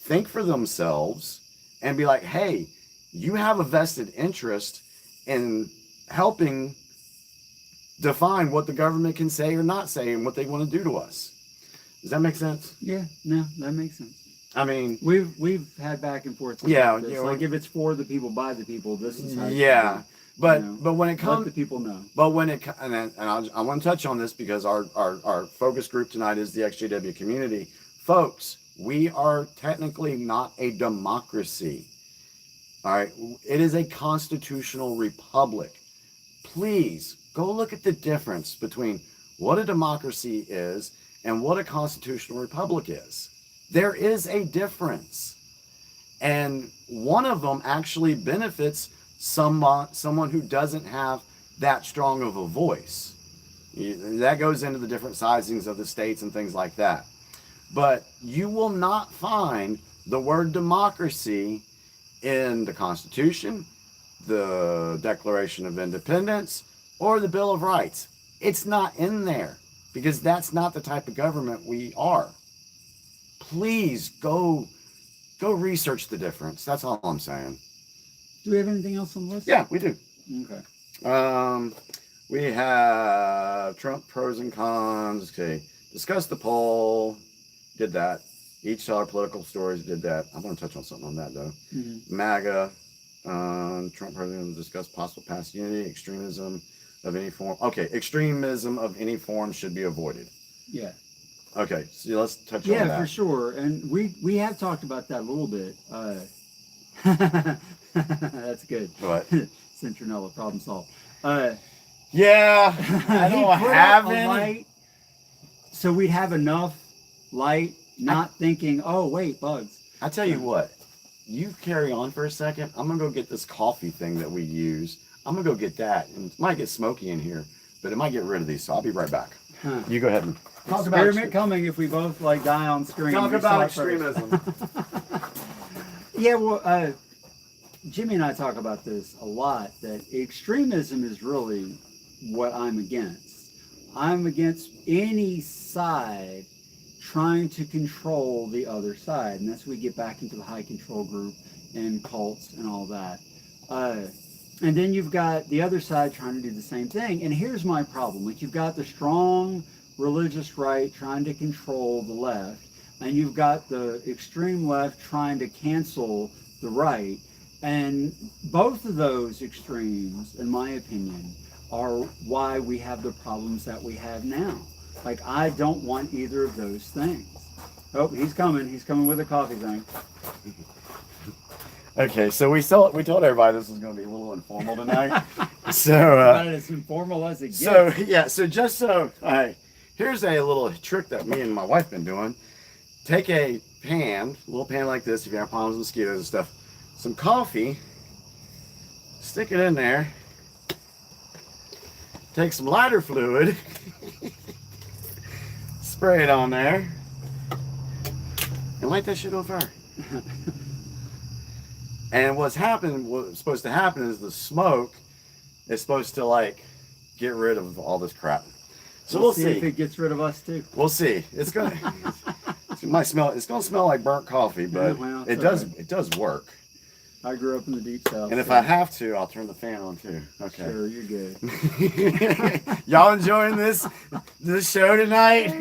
think for themselves and be like, hey, you have a vested interest in helping define what the government can say or not say and what they want to do to us. Does that make sense? Yeah, no, that makes sense. I mean, We've had back and forth. Yeah, This. you know, Like if it's for the people, by the people, this is how. yeah, but you know, but when it let comes, the people know. but when it I want to touch on this because our focus group tonight is the EXJW community, folks. We are technically not a democracy. All right, it is a constitutional republic. Please go look at the difference between what a democracy is and what a constitutional republic is. There is a difference. And one of them actually benefits someone who doesn't have that strong of a voice. That goes into the different sizings of the states and things like that. But you will not find the word democracy in the Constitution, the Declaration of Independence, or the Bill of Rights. It's not in there because that's not the type of government we are. Please go research the difference. That's all I'm saying. Do we have anything else on the list? Yeah, we do. Okay. We have Trump pros and cons. Okay, discuss the poll. Did that. Each tell our political stories. Did that. I want to touch on something on that though. Mm-hmm. MAGA. Trump president discuss possible past unity, extremism of any form. Okay, extremism of any form should be avoided. Yeah. Okay, so let's touch on that. Yeah, for sure. And we have talked about that a little bit. That's good. What? Centronella, problem solved. Yeah, I he don't put have out a any. light so we'd have enough light, not thinking, oh, wait, bugs. I tell you what, you carry on for a second. I'm going to go get this coffee thing that we use. I'm going to go get that. And it might get smoky in here, but it might get rid of these. So I'll be right back. Huh. You go ahead and talk Experiment coming if we both like die on screen. Talk We about saw it first. extremism. Yeah, well, Jimmy and I talk about this a lot, that extremism is really what I'm against. I'm against any side trying to control the other side. And that's where we get back into the high control group and cults and all that. And then you've got the other side trying to do the same thing. And here's my problem. Like, you've got the strong religious right trying to control the left, and you've got the extreme left trying to cancel the right. And both of those extremes, in my opinion, are why we have the problems that we have now. Like, I don't want either of those things. Oh, he's coming. He's coming with a coffee thing. Okay, so we told everybody this was going to be a little informal tonight. So About as informal as it gets. So yeah, so just so here's a little trick that me and my wife been doing. Take a little pan like this, if you have problems with mosquitoes and stuff, some coffee, stick it in there, take some lighter fluid, spray it on there, and light that shit on fire. And what's supposed to happen is the smoke is supposed to like get rid of all this crap. So we'll see if it gets rid of us too. We'll see. It's gonna it's gonna smell like burnt coffee, but well, it does work. I grew up in the deep south. And if I have to, I'll turn the fan on too. Okay. Sure, you're good. Y'all enjoying this show tonight?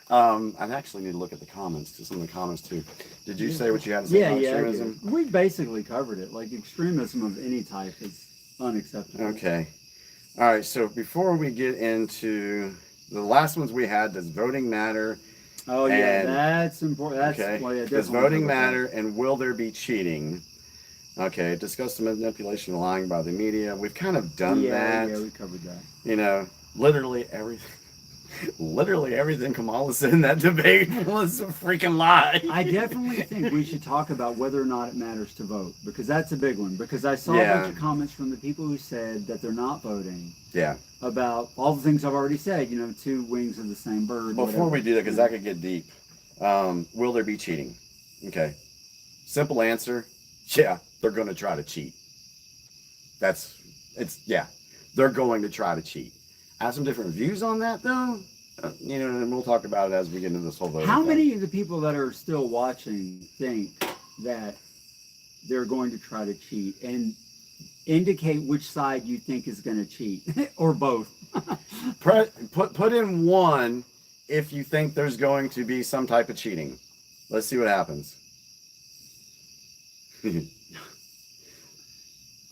I actually need to look at the comments, some of the comments too. Did you say what you had to say about extremism? We basically covered it. Like, extremism of any type is unacceptable. Okay. All right. So before we get into the last ones we had, does voting matter? Oh yeah, that's important. That's okay. Well, yeah, does voting matter, and will there be cheating? Okay. Discuss the manipulation and lying by the media. We've kind of done that. Yeah, we covered that. You know, literally everything Kamala said in that debate was a freaking lie. I definitely think we should talk about whether or not it matters to vote, because that's a big one. Because I saw a bunch of comments from the people who said that they're not voting. Yeah. About all the things I've already said, you know, two wings of the same bird. Before we do that, because that could get deep, will there be cheating? Okay. Simple answer, yeah, they're going to try to cheat. They're going to try to cheat. I have some different views on that, though. You know, and we'll talk about it as we get into this whole voting. How many of the people that are still watching think that they're going to try to cheat? And indicate which side you think is going to cheat, or both. Put in one if you think there's going to be some type of cheating. Let's see what happens.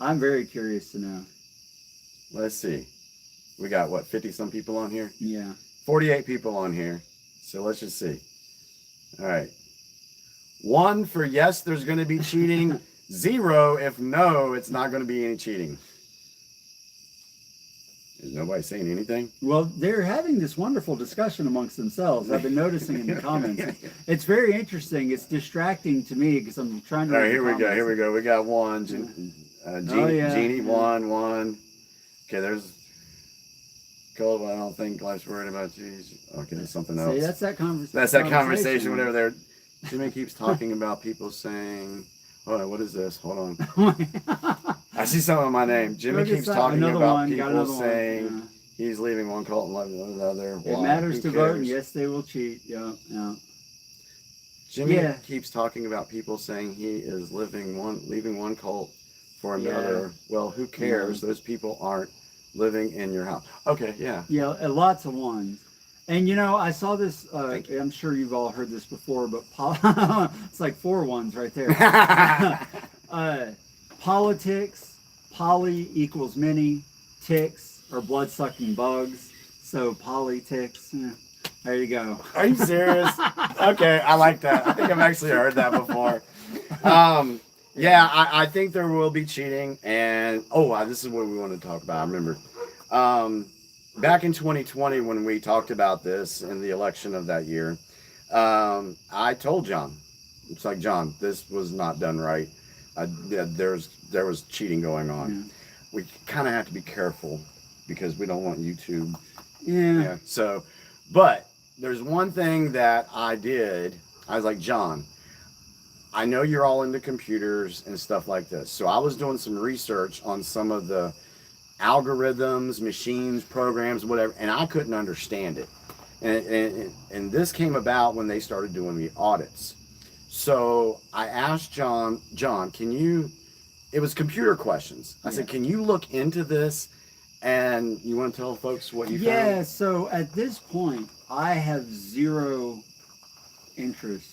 I'm very curious to know. Let's see. We got, what, 50-some people on here? Yeah. 48 people on here. So let's just see. All right. 1 for yes, there's going to be cheating. 0 if no, it's not going to be any cheating. Is nobody saying anything? Well, they're having this wonderful discussion amongst themselves. I've been noticing in the comments. It's very interesting. It's distracting to me because I'm trying to. All right, here we go. Here we go. We got 1. Jeannie, 1. Okay, there's. Cold, I don't think life's worried about you. Okay, there's something else. See, that's that conversation. That's that conversation. Whatever there. Jimmy keeps talking about people saying. Hold on, what is this? Hold on. I see something on my name. Jimmy keeps talking about people saying he's leaving one cult and leaving another. It matters to vote, and yes, they will cheat. Yeah. Jimmy keeps talking about people saying he is leaving one cult for another. Well, who cares? Those people aren't living in your house. Okay, yeah. Yeah, lots of ones. And I saw this, I'm sure you've all heard this before, but it's like 4 ones right there. Politics, poly equals many, ticks are blood-sucking bugs, so politics, there you go. Are you serious? Okay, I like that. I think I've actually heard that before. Yeah, I think there will be cheating, and this is what we want to talk about. I remember. Back in 2020, when we talked about this in the election of that year, I told John, it's like, John, this was not done right. There was cheating going on. Yeah. We kind of have to be careful because we don't want YouTube. Yeah. So, but there's one thing that I did. I was like, John, I know you're all into computers and stuff like this. So I was doing some research on some of the algorithms, machines, programs, whatever, and I couldn't understand it. And this came about when they started doing the audits. So I asked John, can you, it was computer questions. I said, can you look into this? And you want to tell folks what you found? Yeah, so at this point, I have zero interest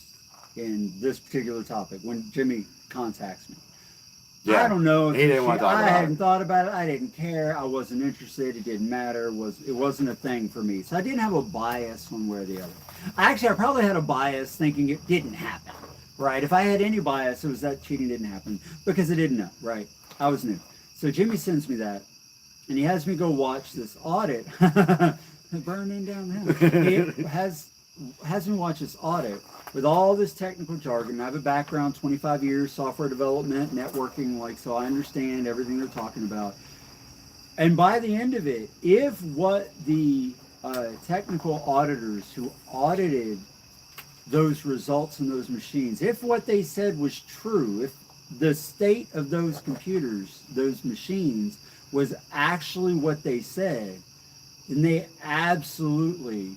in this particular topic when Jimmy contacts me. Yeah, I don't know. He didn't want to talk about it. I hadn't thought about it. I didn't care. I wasn't interested. It didn't matter. It wasn't a thing for me. So I didn't have a bias one way or the other. I probably had a bias thinking it didn't happen, right? If I had any bias, it was that cheating didn't happen because I didn't know, right? I was new. So Jimmy sends me that, and he has me go watch this audit. Burning down the hill. He has me watch this audit with all this technical jargon. I have a background, 25 years, software development, networking, so I understand everything they're talking about. And by the end of it, if what the technical auditors who audited those results in those machines, if what they said was true, if the state of those computers, those machines, was actually what they said, then they absolutely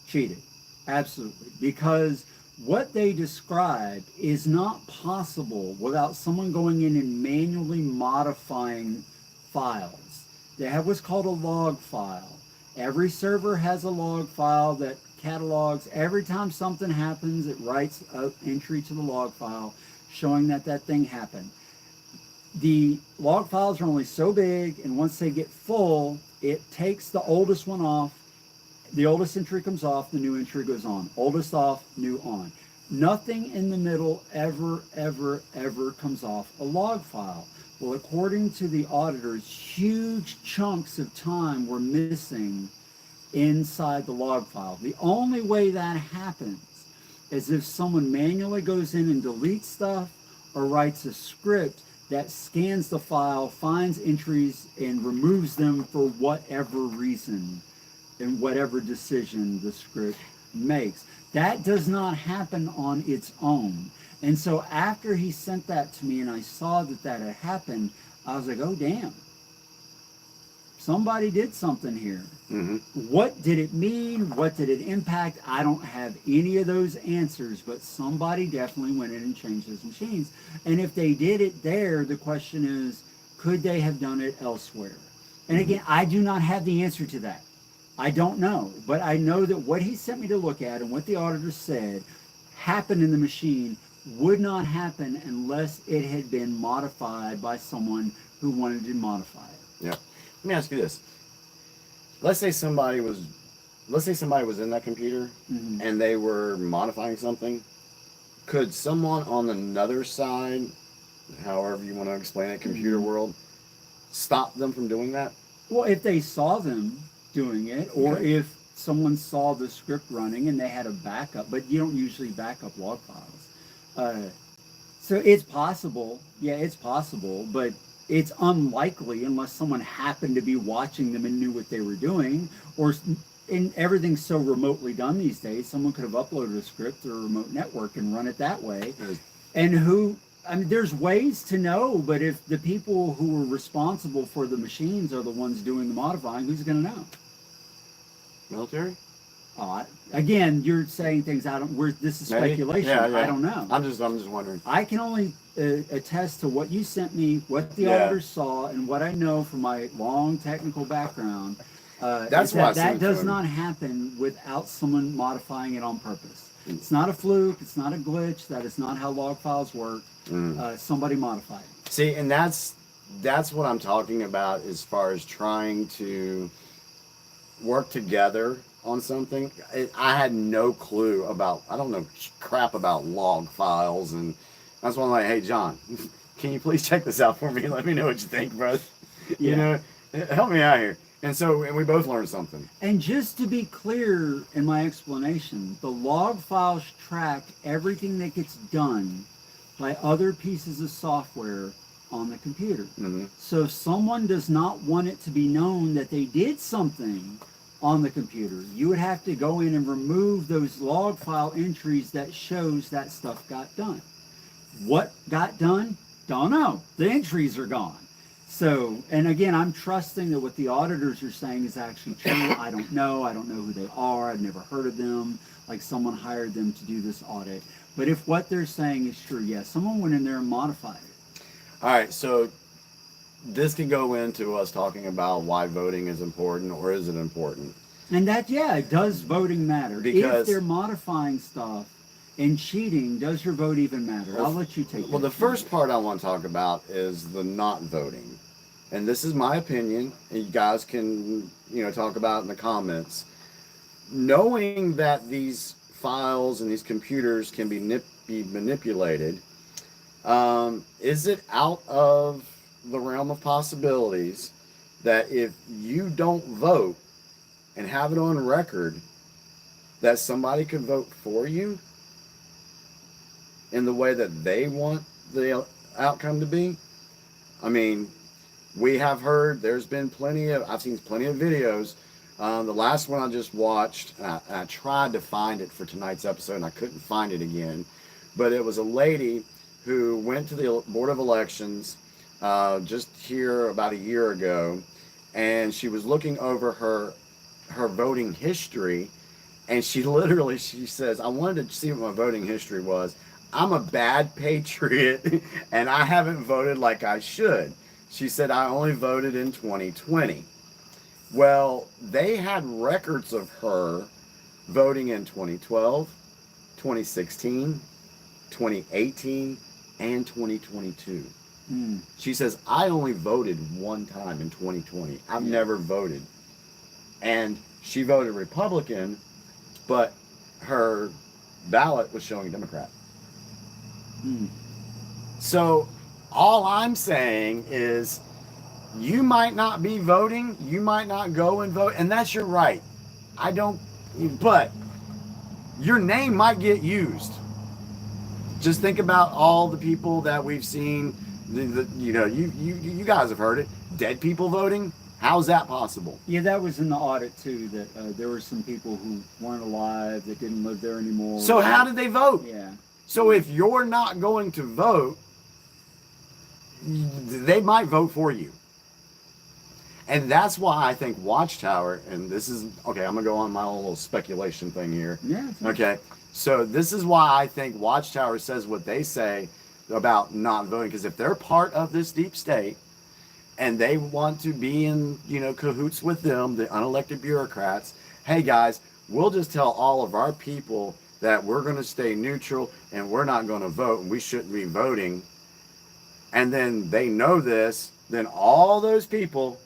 cheated. Absolutely. Because what they described is not possible without someone going in and manually modifying files. They have what's called a log file. Every server has a log file that catalogs. Every time something happens, it writes an entry to the log file showing that thing happened. The log files are only so big, and once they get full, it takes the oldest one off. The oldest entry comes off, the new entry goes on. Oldest off, new on. Nothing in the middle ever comes off a log file. Well, according to the auditors, huge chunks of time were missing inside the log file. The only way that happens is if someone manually goes in and deletes stuff or writes a script that scans the file, finds entries, and removes them for whatever reason and whatever decision the script makes. That does not happen on its own. And so after he sent that to me and I saw that had happened, I was like, oh, damn. Somebody did something here. Mm-hmm. What did it mean? What did it impact? I don't have any of those answers, but somebody definitely went in and changed those machines. And if they did it there, the question is, could they have done it elsewhere? And again, I do not have the answer to that. I don't know, but I know that what he sent me to look at and what the auditor said happened in the machine would not happen unless it had been modified by someone who wanted to modify it. Yeah. Let me ask you this. Let's say somebody was in that computer Mhm. and they were modifying something. Could someone on another side, however you want to explain it, computer Mhm. world, stop them from doing that? Well, if they saw them doing it, or Okay. if someone saw the script running and they had a backup, but you don't usually back up log files. So it's possible. Yeah, it's possible, but it's unlikely unless someone happened to be watching them and knew what they were doing, or and everything's so remotely done these days, someone could have uploaded a script or a remote network and run it that way. And I mean, there's ways to know, but if the people who are responsible for the machines are the ones doing the modifying, who's going to know? Military? Again, you're saying things I don't. This is Maybe. speculation. Yeah. I don't know. I'm just wondering. I can only attest to what you sent me, what the Yeah. auditors saw, and what I know from my long technical background. That's is why I that sent it to does him. not happen without someone modifying it on purpose. It's not a fluke. It's not a glitch. That is not how log files work. Somebody modified it. See, and that's what I'm talking about as far as trying to work together on something. I had no clue about, I don't know crap about log files, and that's why I'm like, hey, John, can you please check this out for me? Let me know what you think, bro. You know, help me out here. And we both learned something. And just to be clear in my explanation, the log files track everything that gets done by other pieces of software on the computer. Mm-hmm. So if someone does not want it to be known that they did something on the computer, you would have to go in and remove those log file entries that shows that stuff got done. What got done? Don't know. The entries are gone. So, and again, I'm trusting that what the auditors are saying is actually true. I don't know. I don't know who they are. I've never heard of them. Like someone hired them to do this audit. But if what they're saying is true, yes, someone went in there and modified it. All right, so this can go into us talking about why voting is important, or is it important? And that, yeah, does voting matter? Because if they're modifying stuff and cheating, does your vote even matter? I'll let you take Well, that. the first part I want to talk about is the not voting. And this is my opinion, and you guys can, talk about it in the comments. Knowing that these files and these computers can be manipulated, is it out of the realm of possibilities that if you don't vote and have it on record, that somebody could vote for you in the way that they want the outcome to be? I mean, we have heard, I've seen plenty of videos. The last one I just watched, I tried to find it for tonight's episode and I couldn't find it again, but it was a lady who went to the Board of Elections just here about a year ago, and she was looking over her voting history, and she says, I wanted to see what my voting history was. I'm a bad patriot and I haven't voted like I should. She said, I only voted in 2020. Well, they had records of her voting in 2012, 2016, 2018, and 2022. She says, I only voted one time in 2020. I've never voted. And she voted Republican, but her ballot was showing Democrat. So all I'm saying is, you might not be voting, you might not go and vote, and that's your right. But your name might get used. Just think about all the people that we've seen. You guys have heard it. Dead people voting. How's that possible? Yeah, that was in the audit too. That there were some people who weren't alive that didn't live there anymore. So how did they vote? Yeah. So if you're not going to vote, they might vote for you. And that's why I think Watchtower, and this is, okay, I'm going to go on my own little speculation thing here. Yeah. Okay. So this is why I think Watchtower says what they say about not voting. Because if they're part of this deep state, and they want to be in, cahoots with them, the unelected bureaucrats. Hey guys, we'll just tell all of our people that we're going to stay neutral and we're not going to vote and we shouldn't be voting. And then they know this, then all those people,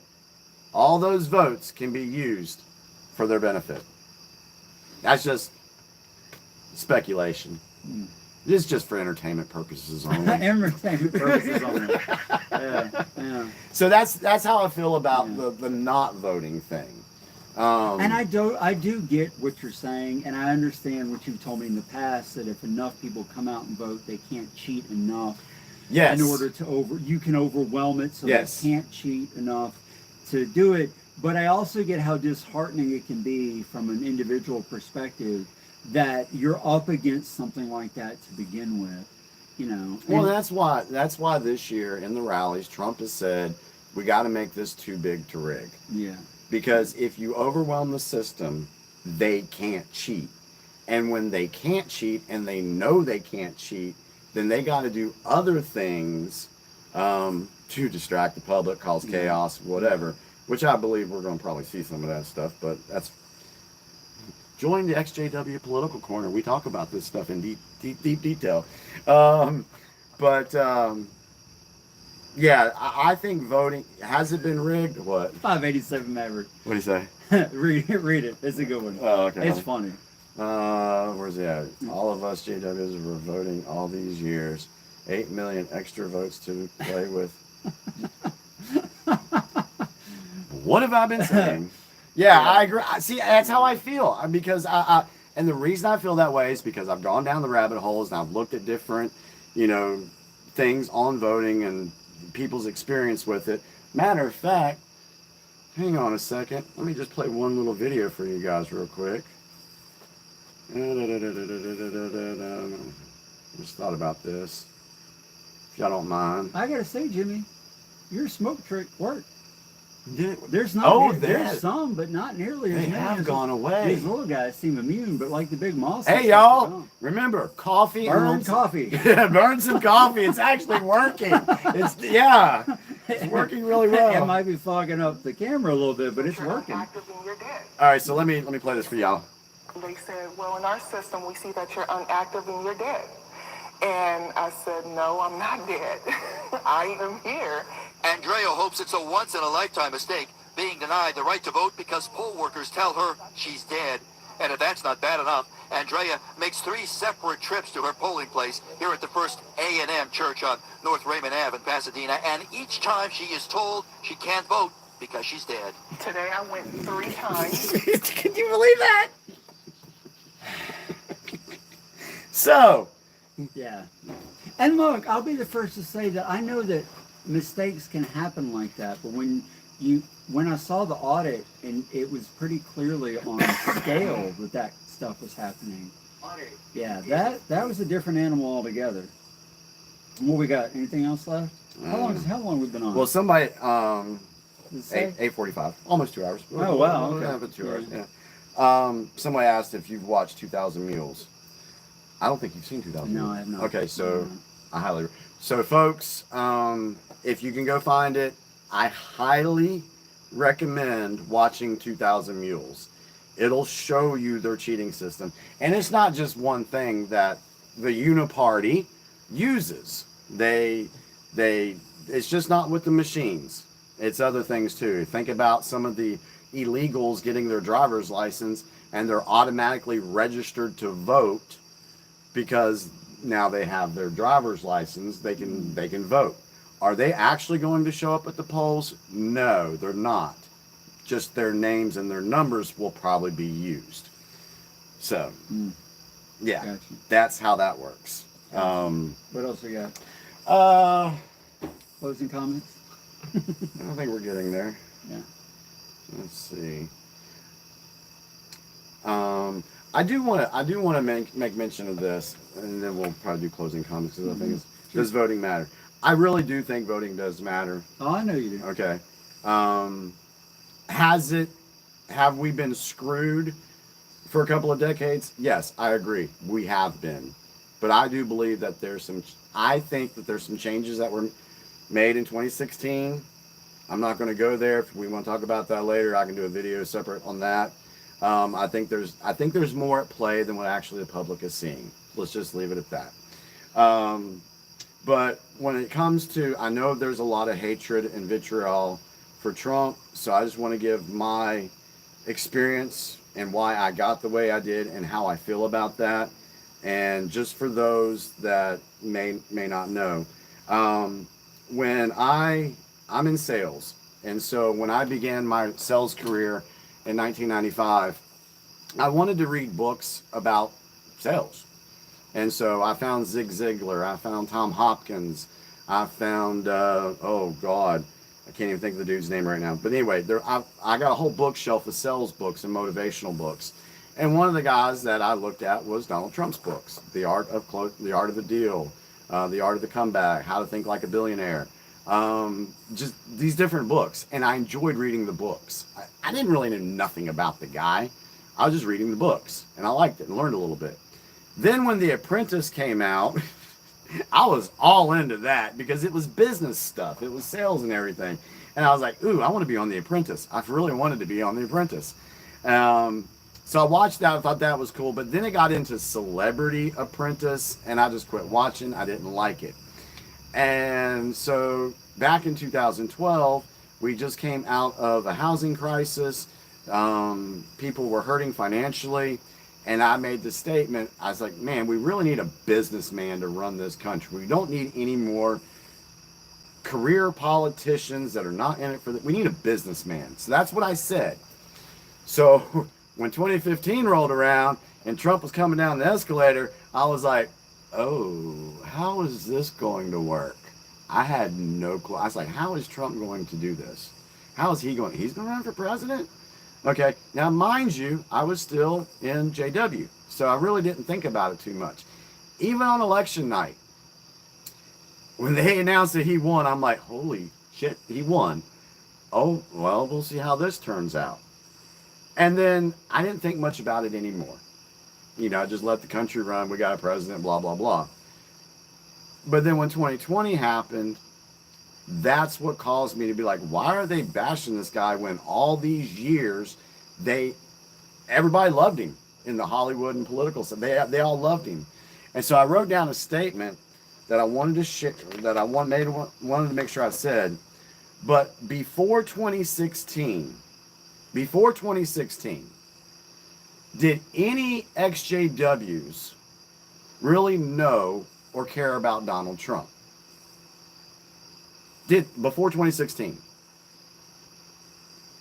all those votes can be used for their benefit. That's just speculation. It's just for entertainment purposes only. Entertainment purposes only. Yeah. So that's how I feel about the not voting thing. And I do get what you're saying, and I understand what you've told me in the past, that if enough people come out and vote, they can't cheat enough. Yes. In order to you can overwhelm it, so yes. they can't cheat enough to do it. But I also get how disheartening it can be from an individual perspective that you're up against something like that to begin with, Well, that's why this year in the rallies, Trump has said we got to make this too big to rig. Yeah. Because if you overwhelm the system, they can't cheat. And when they can't cheat and they know they can't cheat, then they got to do other things to distract the public, cause chaos, whatever, which I believe we're going to probably see some of that stuff, but that's... Join the EXJW Political Corner. We talk about this stuff in deep detail. Yeah, I think voting... Has it been rigged? What? 587 Maverick. What do you say? read it. It's a good one. Oh, okay. It's funny. Where's it at? All of us JWs were voting all these years. 8 million extra votes to play with. What have I been saying? Yeah, I agree. See, that's how I feel. Because and the reason I feel that way is because I've gone down the rabbit holes and I've looked at different, things on voting and people's experience with it. Matter of fact, hang on a second. Let me just play one little video for you guys real quick. Just thought about this. If y'all don't mind. I gotta say, Jimmy, your smoke trick worked. Did it? There's not. There's there's some, but not nearly as They many. have gone away. These little guys seem immune, but like the big moss. Hey y'all, remember coffee. Burn coffee. Yeah, burn some coffee. It's actually working. It's working really well. It might be fogging up the camera a little bit, but it's working. Active and you're dead. All right, so let me play this for y'all. They said, well, in our system, we see that you're unactive and you're dead. And I said, no, I'm not dead. I am here. Andrea hopes it's a once-in-a-lifetime mistake, being denied the right to vote because poll workers tell her she's dead. And if that's not bad enough, Andrea makes 3 separate trips to her polling place here at the First A&M Church on North Raymond Ave in Pasadena, and each time she is told she can't vote because she's dead. Today I went 3 times. Can you believe that? So, Yeah. And look, I'll be the first to say that I know that mistakes can happen like that, but when I saw the audit and it was pretty clearly on scale that stuff was happening. Yeah, that was a different animal altogether. What we got? Anything else left? How long we been on? well, somebody, Does it say? 8:45, almost 2 hours. Oh, wow, okay. Yeah, but 2 hours. Yeah. Somebody asked if you've watched 2,000 Mules. I don't think you've seen 2,000 No, Mules. I have not. Okay, so I highly. So, folks, if you can go find it, I highly recommend watching 2,000 Mules. It'll show you their cheating system, and it's not just one thing that the Uniparty uses. It's just not with the machines. It's other things too. Think about some of the illegals getting their driver's license and they're automatically registered to vote because now they have their driver's license. They can vote. Are they actually going to show up at the polls? No, they're not. Just their names and their numbers will probably be used. So, yeah, Gotcha. That's how that works. What else we got? I Closing comments? think we're getting there. Yeah. Let's see. I do want to make mention of this, and then we'll probably do closing comments because I think does voting matter? I really do think voting does matter. Oh, I know you do. Okay. Have we been screwed for a couple of decades? Yes, I agree. We have been. But I do believe that I think that there's some changes that were made in 2016 I'm not going to go there. If we want to talk about that later, I can do a video separate on that. I think there's more at play than what actually the public is seeing. Let's just leave it at that. But when it comes to, I know there's a lot of hatred and vitriol for Trump, so I just want to give my experience and why I got the way I did and how I feel about that. And just for those that may not know, when I'm in sales, and so when I began my sales career in 1995, I wanted to read books about sales. And so I found Zig Ziglar, I found Tom Hopkins, I found, oh God, I can't even think of the dude's name right now. But anyway, I got a whole bookshelf of sales books and motivational books. And one of the guys that I looked at was Donald Trump's books, The Art of the Deal, The Art of the Comeback, How to Think Like a Billionaire. Just these different books. And I enjoyed reading the books. I didn't really know nothing about the guy. I was just reading the books, and I liked it and learned a little bit. Then when The Apprentice came out, I was all into that because it was business stuff. It was sales and everything. And I was like, ooh, I want to be on The Apprentice. I really wanted to be on The Apprentice. So I watched that. I thought that was cool. But then it got into Celebrity Apprentice, and I just quit watching. I didn't like it. And so back in 2012, we just came out of a housing crisis. People were hurting financially. And I made the statement, I was like, man, we really need a businessman to run this country. We don't need any more career politicians that are not in it for we need a businessman. So that's what I said. So when 2015 rolled around and Trump was coming down the escalator, I was like, oh, how is this going to work? I had no clue. I was like, how is Trump going to do this? How is he going? He's going to run for president? Okay, now mind you, I was still in JW, so I really didn't think about it too much. Even on election night, when they announced that he won, I'm like, holy shit, he won. Oh, well, we'll see how this turns out. And then I didn't think much about it anymore. You know, I just let the country run. We got a president, blah, blah, blah. But then when 2020 happened, that's what caused me to be like, why are they bashing this guy when all these years everybody loved him in the Hollywood and political stuff. They all loved him. And so I wrote down a statement that I wanted to share, that I wanted to make sure I said. But before 2016, did any EXJWs really know or care about Donald Trump? Before 2016.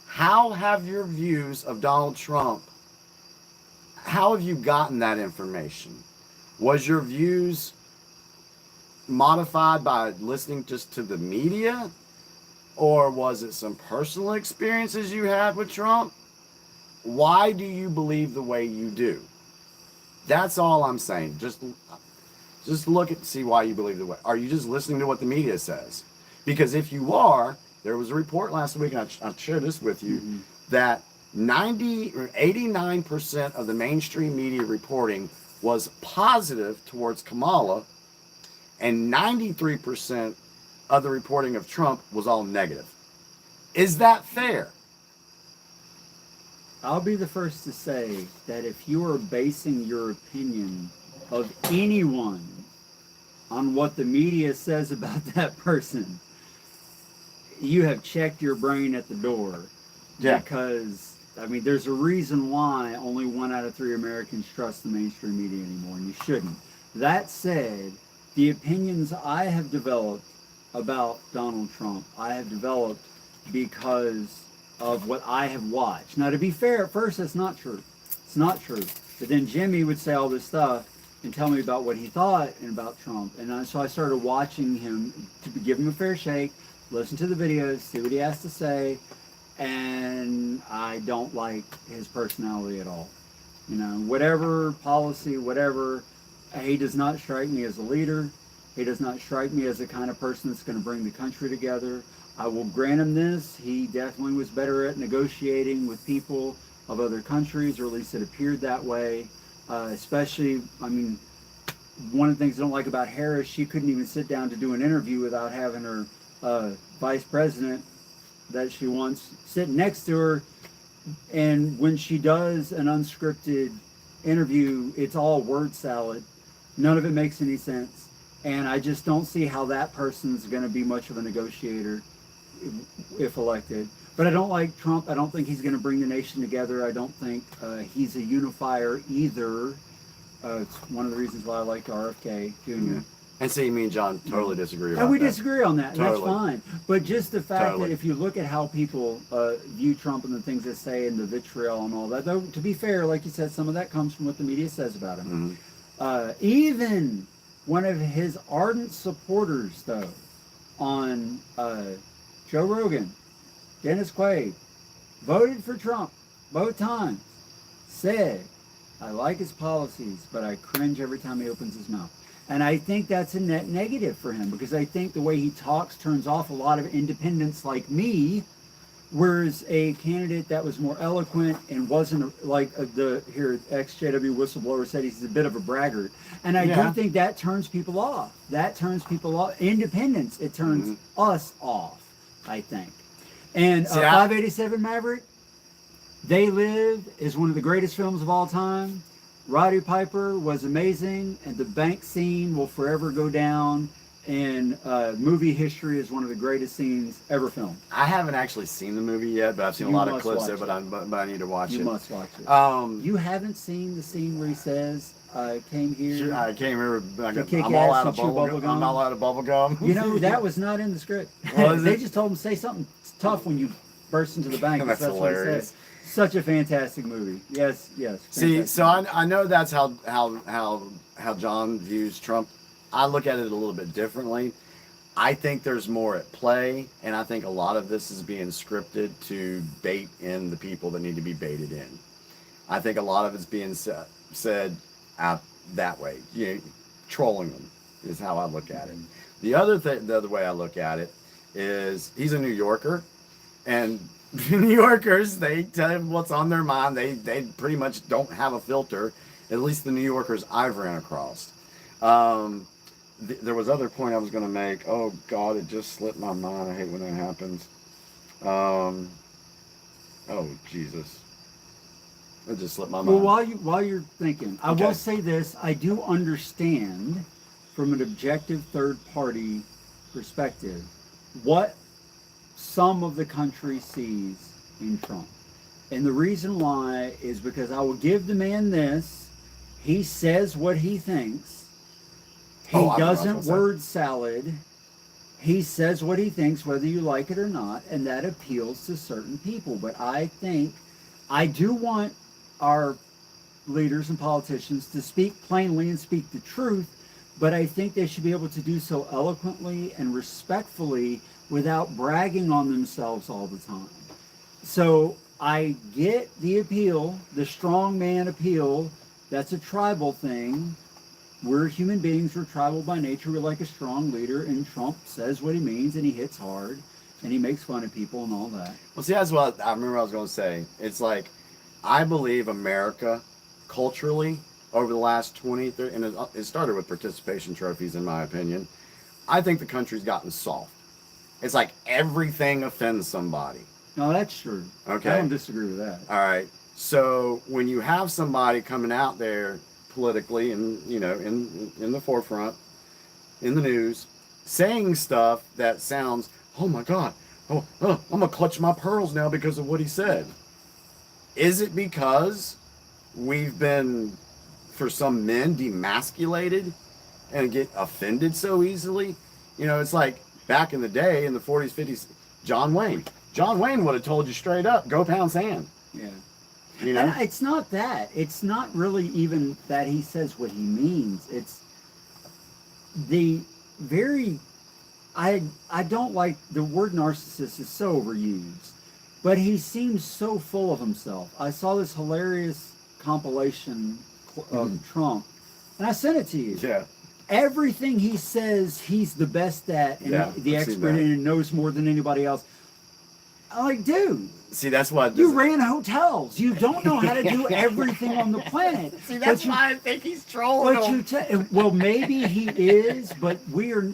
How have your views of Donald Trump, how have you gotten that information? Was your views modified by listening just to the media? Or was it some personal experiences you had with Trump? Why do you believe the way you do? That's all I'm saying. Just look at see why you believe the way. Are you just listening to what the media says? Because if you are, there was a report last week, and I'll share this with you, that 90 or 89% of the mainstream media reporting was positive towards Kamala, and 93% of the reporting of Trump was all negative. Is that fair? I'll be the first to say that if you are basing your opinion of anyone on what the media says about that person, you have checked your brain at the door. Yeah. Because, I mean, there's a reason why only 1 out of 3 Americans trust the mainstream media anymore, and you shouldn't. That said, the opinions I have developed about Donald Trump, I have developed because of what I have watched. Now, to be fair, at first, that's not true. It's not true. But then Jimmy would say all this stuff and tell me about what he thought and about Trump. And so I started watching him to give him a fair shake, listen to the videos, see what he has to say, and I don't like his personality at all. You know, whatever policy, whatever, he does not strike me as a leader. He does not strike me as the kind of person that's going to bring the country together. I will grant him this. He definitely was better at negotiating with people of other countries, or at least it appeared that way. Especially, I mean, one of the things I don't like about Harris, she couldn't even sit down to do an interview without having her vice president that she wants sitting next to her. And when she does an unscripted interview, it's all word salad. None of it makes any sense. And I just don't see how that person's going to be much of a negotiator if elected. But I don't like Trump. I don't think he's going to bring the nation together. I don't think he's a unifier either. It's one of the reasons why I like RFK Jr. And see, me and John totally disagree about And we that. disagree on that. And Totally. That's fine. But just the fact Totally. that if you look at how people view Trump and the things they say and the vitriol and all that, though, to be fair, like you said, some of that comes from what the media says about him. Even one of his ardent supporters, though, on Joe Rogan, Dennis Quaid, voted for Trump both times, said, I like his policies, but I cringe every time he opens his mouth. And I think that's a net negative for him, because I think the way he talks turns off a lot of independents like me, whereas a candidate that was more eloquent and wasn't like the EXJW whistleblower said, he's a bit of a braggart. And I do think that turns people off. That turns people off. Independence, it turns us off, I think. And 587 Maverick, They Live is one of the greatest films of all time. Roddy Piper was amazing, and the bank scene will forever go down in movie history as one of the greatest scenes ever filmed. I haven't actually seen the movie yet, but I've seen a lot of clips of it, but I need to watch it. You must watch it. You haven't seen the scene where he says, I came here. I can't remember. I'm all out of bubble gum. I'm all out of bubble gum. You know, that was not in the script. They just told him to say something tough when you burst into the bank. That's hilarious. What he said. Such a fantastic movie. Yes. See, so I know that's how John views Trump. I look at it a little bit differently. I think there's more at play, and I think a lot of this is being scripted to bait in the people that need to be baited in. I think a lot of it's being said out that way, trolling them is how I look at it. The other way I look at it is he's a New Yorker, and New Yorkers, they tell him what's on their mind. They pretty much don't have a filter, at least the New Yorkers I've ran across. There was other point I was going to make. Oh God, it just slipped my mind. I hate when that happens. Oh Jesus, it just slipped my mind. Well, while you're thinking, I will say this: I do understand, from an objective third-party perspective, what some of the country sees in Trump. And the reason why is because I will give the man this. He says what he thinks. He doesn't word salad. He says what he thinks, whether you like it or not, and that appeals to certain people. But I think I do want our leaders and politicians to speak plainly and speak the truth, but I think they should be able to do so eloquently and respectfully without bragging on themselves all the time. So I get the appeal, the strong man appeal. That's a tribal thing. We're human beings. We're tribal by nature. We like a strong leader, and Trump says what he means, and he hits hard, and he makes fun of people and all that. Well, see, that's what I remember I was going to say. It's like, I believe America, culturally, over the last 20, 30, and it started with participation trophies, in my opinion. I think the country's gotten soft. It's like everything offends somebody. No, that's true. Okay. I don't disagree with that. All right. So when you have somebody coming out there politically and, in the forefront, in the news, saying stuff that sounds, oh my God, I'm going to clutch my pearls now because of what he said. Is it because we've been, for some men, demasculated and get offended so easily? It's like back in the day, in the 40s, 50s, John Wayne would have told you straight up, go pound sand. Yeah. And it's not that. It's not really even that he says what he means. It's the very... I don't like... The word narcissist is so overused. But he seems so full of himself. I saw this hilarious compilation of Trump, and I sent it to you. Yeah. Everything he says, he's the best at, and the expert in, and knows more than anybody else. I'm like, dude, See, that's what You ran hotels. You don't know how to do everything on the planet. See, that's But you- why I think he's trolling But them. well, maybe he is, but we are.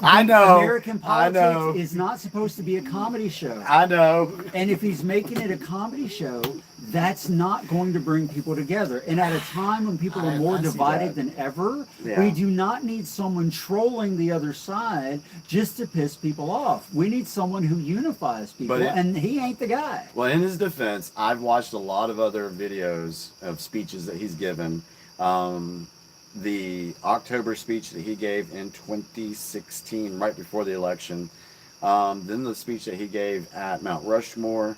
I know. American I know. politics is not supposed to be a comedy show. I know. And if he's making it a comedy show, that's not going to bring people together. And at a time when people are more I see divided that. than ever, Yeah. we do not need someone trolling the other side just to piss people off. We need someone who unifies people, and he ain't the guy. Well, in his defense, I've watched a lot of other videos of speeches that he's given. The October speech that he gave in 2016, right before the election. Then the speech that he gave at Mount Rushmore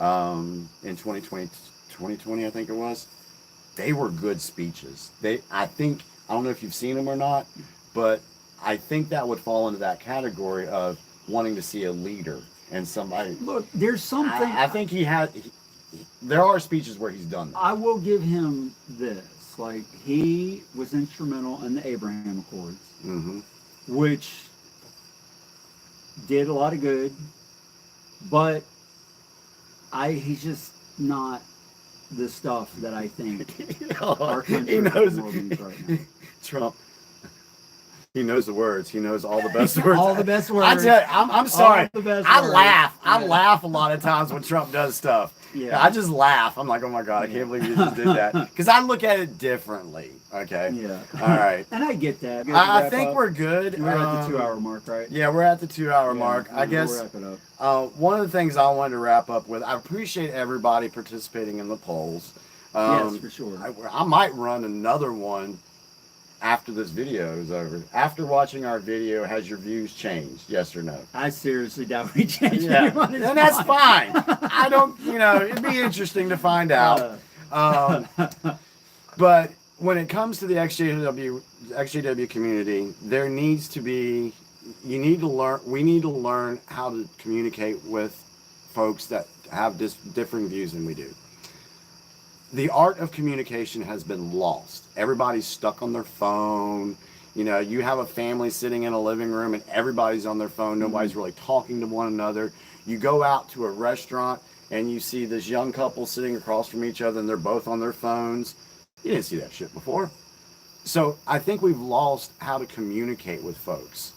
in 2020, I think it was. They were good speeches. I don't know if you've seen them or not, but I think that would fall into that category of wanting to see a leader and somebody. Look, there's something. I think there are speeches where he's done that. I will give him this. Like, he was instrumental in the Abraham Accords, Mm-hmm. which did a lot of good, but he's just not the stuff that I think our country He knows needs right now. Trump. He knows the words. He knows all the best words. All the best words. I tell you, I'm sorry. All the best I words. laugh. I Yeah. laugh a lot of times when Trump does stuff. Yeah. I just laugh. I'm like, oh my God, I can't believe you just did that. Because I look at it differently. Okay. Yeah. All right. And I get that. I think we're good. We're at the 2-hour mark, right? Yeah, we're at the 2-hour Yeah, mark. I guess We'll wrap it up. one of the things I wanted to wrap up with, I appreciate everybody participating in the polls. Yes, for sure. I might run another one after this video is over. After watching our video, has your views changed? Yes or no? I seriously doubt we change Yeah, anybody's and that's mind. fine. I don't, it'd be interesting to find out. But when it comes to the XJW community, there needs to be, we need to learn how to communicate with folks that have differing views than we do. The art of communication has been lost. Everybody's stuck on their phone. You have a family sitting in a living room and everybody's on their phone. Nobody's really talking to one another. You go out to a restaurant and you see this young couple sitting across from each other and they're both on their phones. You didn't see that shit before. So I think we've lost how to communicate with folks.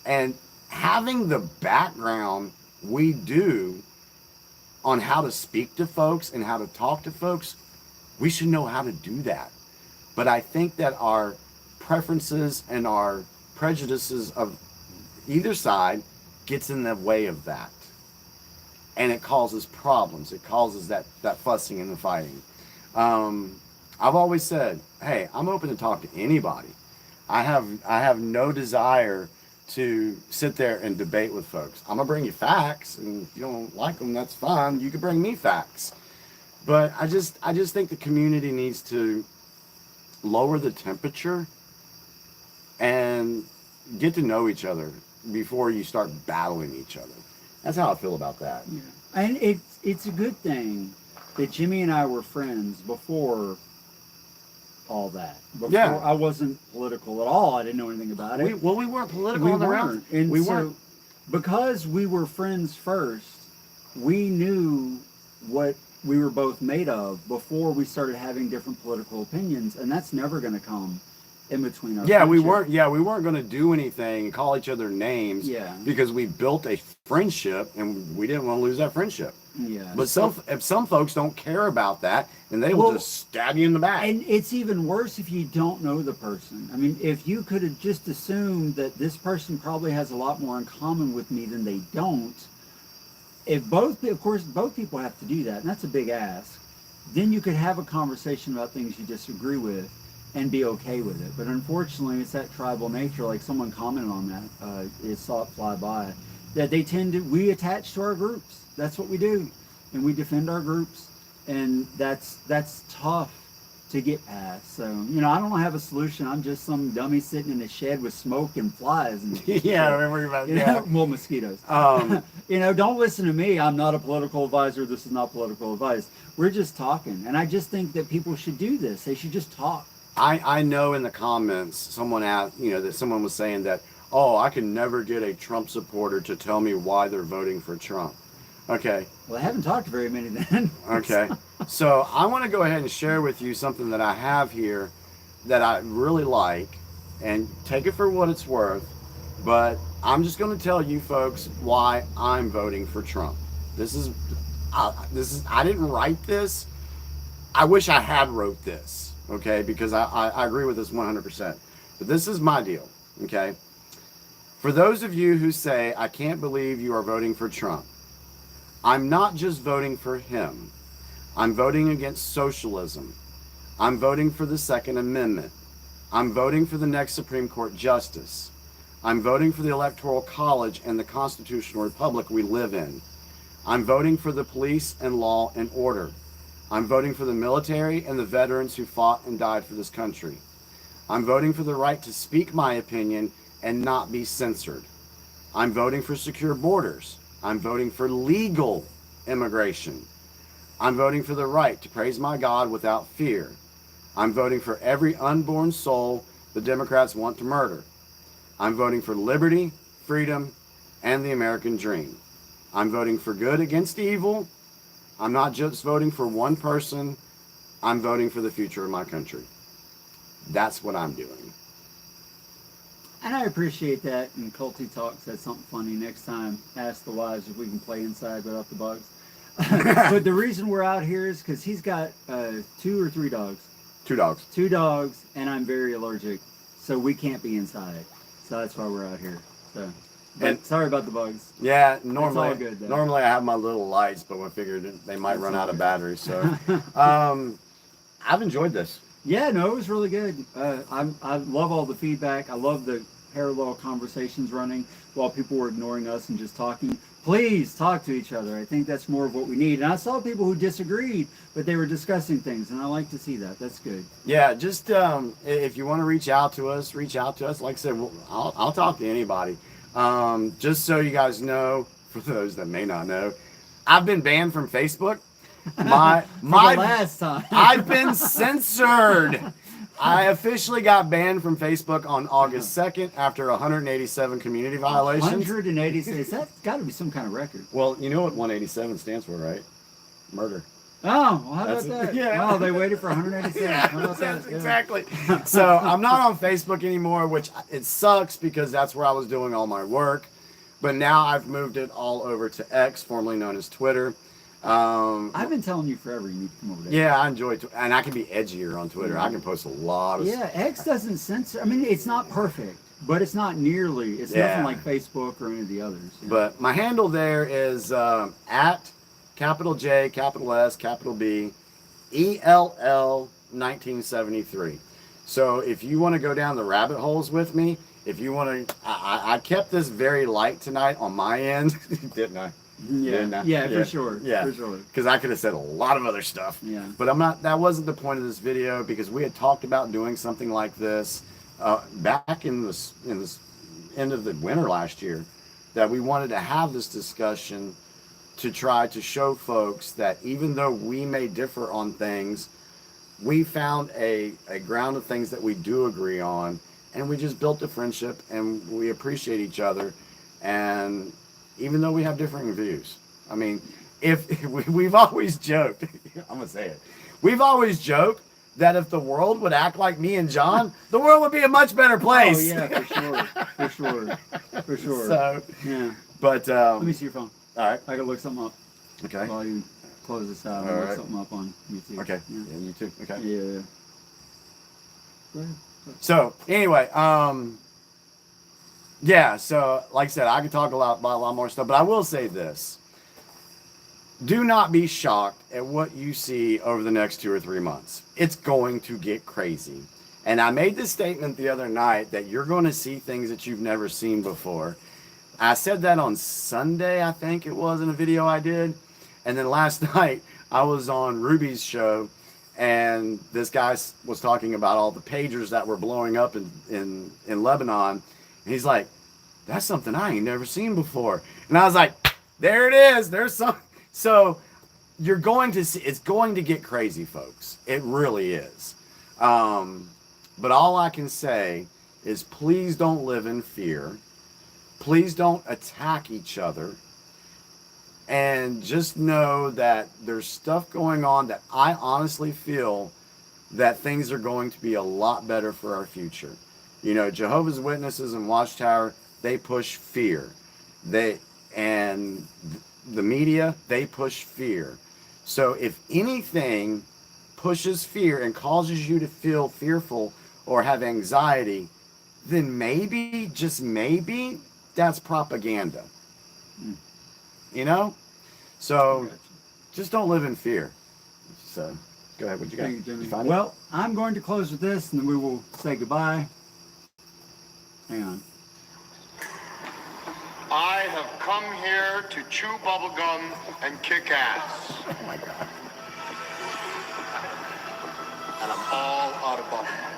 And having the background we do on how to speak to folks and how to talk to folks, we should know how to do that. But I think that our preferences and our prejudices of either side gets in the way of that. And it causes problems. It causes that fussing and the fighting. I've always said, hey, I'm open to talk to anybody. I have no desire to sit there and debate with folks. I'm gonna bring you facts, and if you don't like them, that's fine. You can bring me facts. But I just think the community needs to lower the temperature and get to know each other before you start battling each other. That's how I feel about that. Yeah. And it's a good thing that Jimmy and I were friends before all that. Before Yeah. I wasn't political at all. I didn't know anything about it. We weren't political We on the round. weren't. And We so, weren't. because we were friends first, we knew what we were both made of before we started having different political opinions, and that's never going to come in between our We friendship. we weren't going to do anything and call each other names. Yeah. Because we built a friendship and we didn't want to lose that friendship. Yeah. But if some folks don't care about that, and they will Well, just stab you in the back. And it's even worse if you don't know the person. I mean, if you could have just assumed that this person probably has a lot more in common with me than they don't, of course, both people have to do that, and that's a big ask. Then you could have a conversation about things you disagree with and be okay with it. But unfortunately, it's that tribal nature, like someone commented on that, it saw it fly by, that we attach to our groups. That's what we do. And we defend our groups. And that's tough to get past. So, I don't have a solution. I'm just some dummy sitting in a shed with smoke and flies. And Yeah, I remember about that. well, mosquitoes. Um, Don't listen to me. I'm not a political advisor. This is not political advice. We're just talking. And I just think that people should do this. They should just talk. I know in the comments someone asked, that someone was saying that, oh, I can never get a Trump supporter to tell me why they're voting for Trump. Okay. Well, I haven't talked to very many then. Okay. So I want to go ahead and share with you something that I have here that I really like, and take it for what it's worth. But I'm just going to tell you folks why I'm voting for Trump. This is I didn't write this. I wish I had wrote this. Okay, because I agree with this 100%. But this is my deal. Okay. For those of you who say, I can't believe you are voting for Trump, I'm not just voting for him. I'm voting against socialism. I'm voting for the Second Amendment. I'm voting for the next Supreme Court justice. I'm voting for the Electoral College and the constitutional republic we live in. I'm voting for the police and law and order. I'm voting for the military and the veterans who fought and died for this country. I'm voting for the right to speak my opinion and not be censored. I'm voting for secure borders. I'm voting for legal immigration. I'm voting for the right to praise my God without fear. I'm voting for every unborn soul the Democrats want to murder. I'm voting for liberty, freedom, and the American dream. I'm voting for good against evil. I'm not just voting for one person. I'm voting for the future of my country. That's what I'm doing. And I appreciate that. And Colty Talk said something funny. Next time, ask the wives if we can play inside without the bugs. But the reason we're out here is because he's got 2 or 3 dogs. 2 dogs. 2 dogs, and I'm very allergic, so we can't be inside. So that's why we're out here. So, but And- sorry about the bugs. Yeah, all normally good, though. normally I have my little lights, but I figured they might That's run all out of good. batteries. So I've enjoyed this. Yeah, no, it was really good. I love all the feedback. I love the parallel conversations running while people were ignoring us and just talking. Please talk to each other. I think that's more of what we need. And I saw people who disagreed, but they were discussing things, and I like to see that. That's good. Yeah, just if you want to reach out to us, reach out to us. Like I said, I'll talk to anybody. Just so you guys know, for those that may not know, I've been banned from Facebook. For the last time. I've been censored. I officially got banned from Facebook on August 2nd after 187 community violations. 186. That's got to be some kind of record. Well, you know what 187 stands for, right? Murder. Oh, well, how about That's- that? yeah. Wow, they waited for 187. Yeah, How about that? Yeah. exactly. So I'm not on Facebook anymore, which it sucks because that's where I was doing all my work. But now I've moved it all over to X, formerly known as Twitter. I've been telling you forever you need to come over there. Yeah, I enjoy it, and I can be edgier on Twitter. I can post a lot of Yeah, X doesn't censor. I mean, it's not perfect, but it's not nearly. It's Yeah. nothing like Facebook or any of the others. you know. But my handle there is at capital J, capital S, capital B, ELL 1973. So if you want to go down the rabbit holes with me, if you want to, I kept this very light tonight on my end, didn't I? Didn't I? Yeah, for sure. Yeah. For sure. Because I could have said a lot of other stuff. Yeah. But I'm not. That wasn't the point of this video because we had talked about doing something like this back in this end of the winter last year. That we wanted to have this discussion to try to show folks that even though we may differ on things, we found a ground of things that we do agree on, and we just built a friendship and we appreciate each other. And even though we have differing views, I mean, if we've always joked, I'm gonna say it, we've always joked that if the world would act like me and John, the world would be a much better place. Oh yeah, for sure, for sure. So, Yeah. but Let me see your phone. all right, I gotta look something up okay, while you close this out. All I'll look right. something up on YouTube. okay, Yeah. yeah, you too, okay. Yeah. Go ahead. So anyway, yeah. So like I said, I could talk about a lot more stuff, but I will say this: do not be shocked at what you see over the next 2 or 3 months. It's going to get crazy. And I made this statement the other night that you're going to see things that you've never seen before. I said that on Sunday, I think it was, in a video I did. And then last night I was on Ruby's show, and this guy was talking about all the pagers that were blowing up in Lebanon. And he's like, that's something I ain't never seen before. And I was like, there it is. There's some. So you're going to see, it's going to get crazy, folks. It really is. But all I can say is please don't live in fear. Please don't attack each other. And just know that there's stuff going on that I honestly feel that things are going to be a lot better for our future. You know, Jehovah's Witnesses and Watchtower, they push fear. And the media, they push fear. So if anything pushes fear and causes you to feel fearful or have anxiety, then maybe, just maybe, that's propaganda. You know? So just don't live in fear. So go ahead, what you got? Thank you, Jimmy. You find it? Well, I'm going to close with this and then we will say goodbye. Hang on. I have come here to chew bubblegum and kick ass. Oh my God. And I'm all out of bubblegum.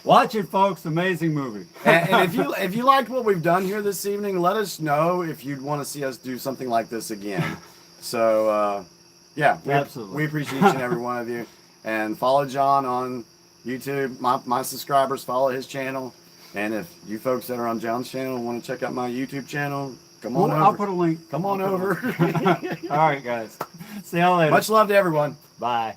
Watch it, folks. Amazing movie. And if you liked what we've done here this evening, let us know if you'd want to see us do something like this again. So yeah, Absolutely. We appreciate each and every one of you. And follow John on YouTube. My subscribers, follow his channel. And if you folks that are on John's channel want to check out my YouTube channel, come on over. I'll put a link. Come on over. All right, guys. See y'all later. Much love to everyone. Bye.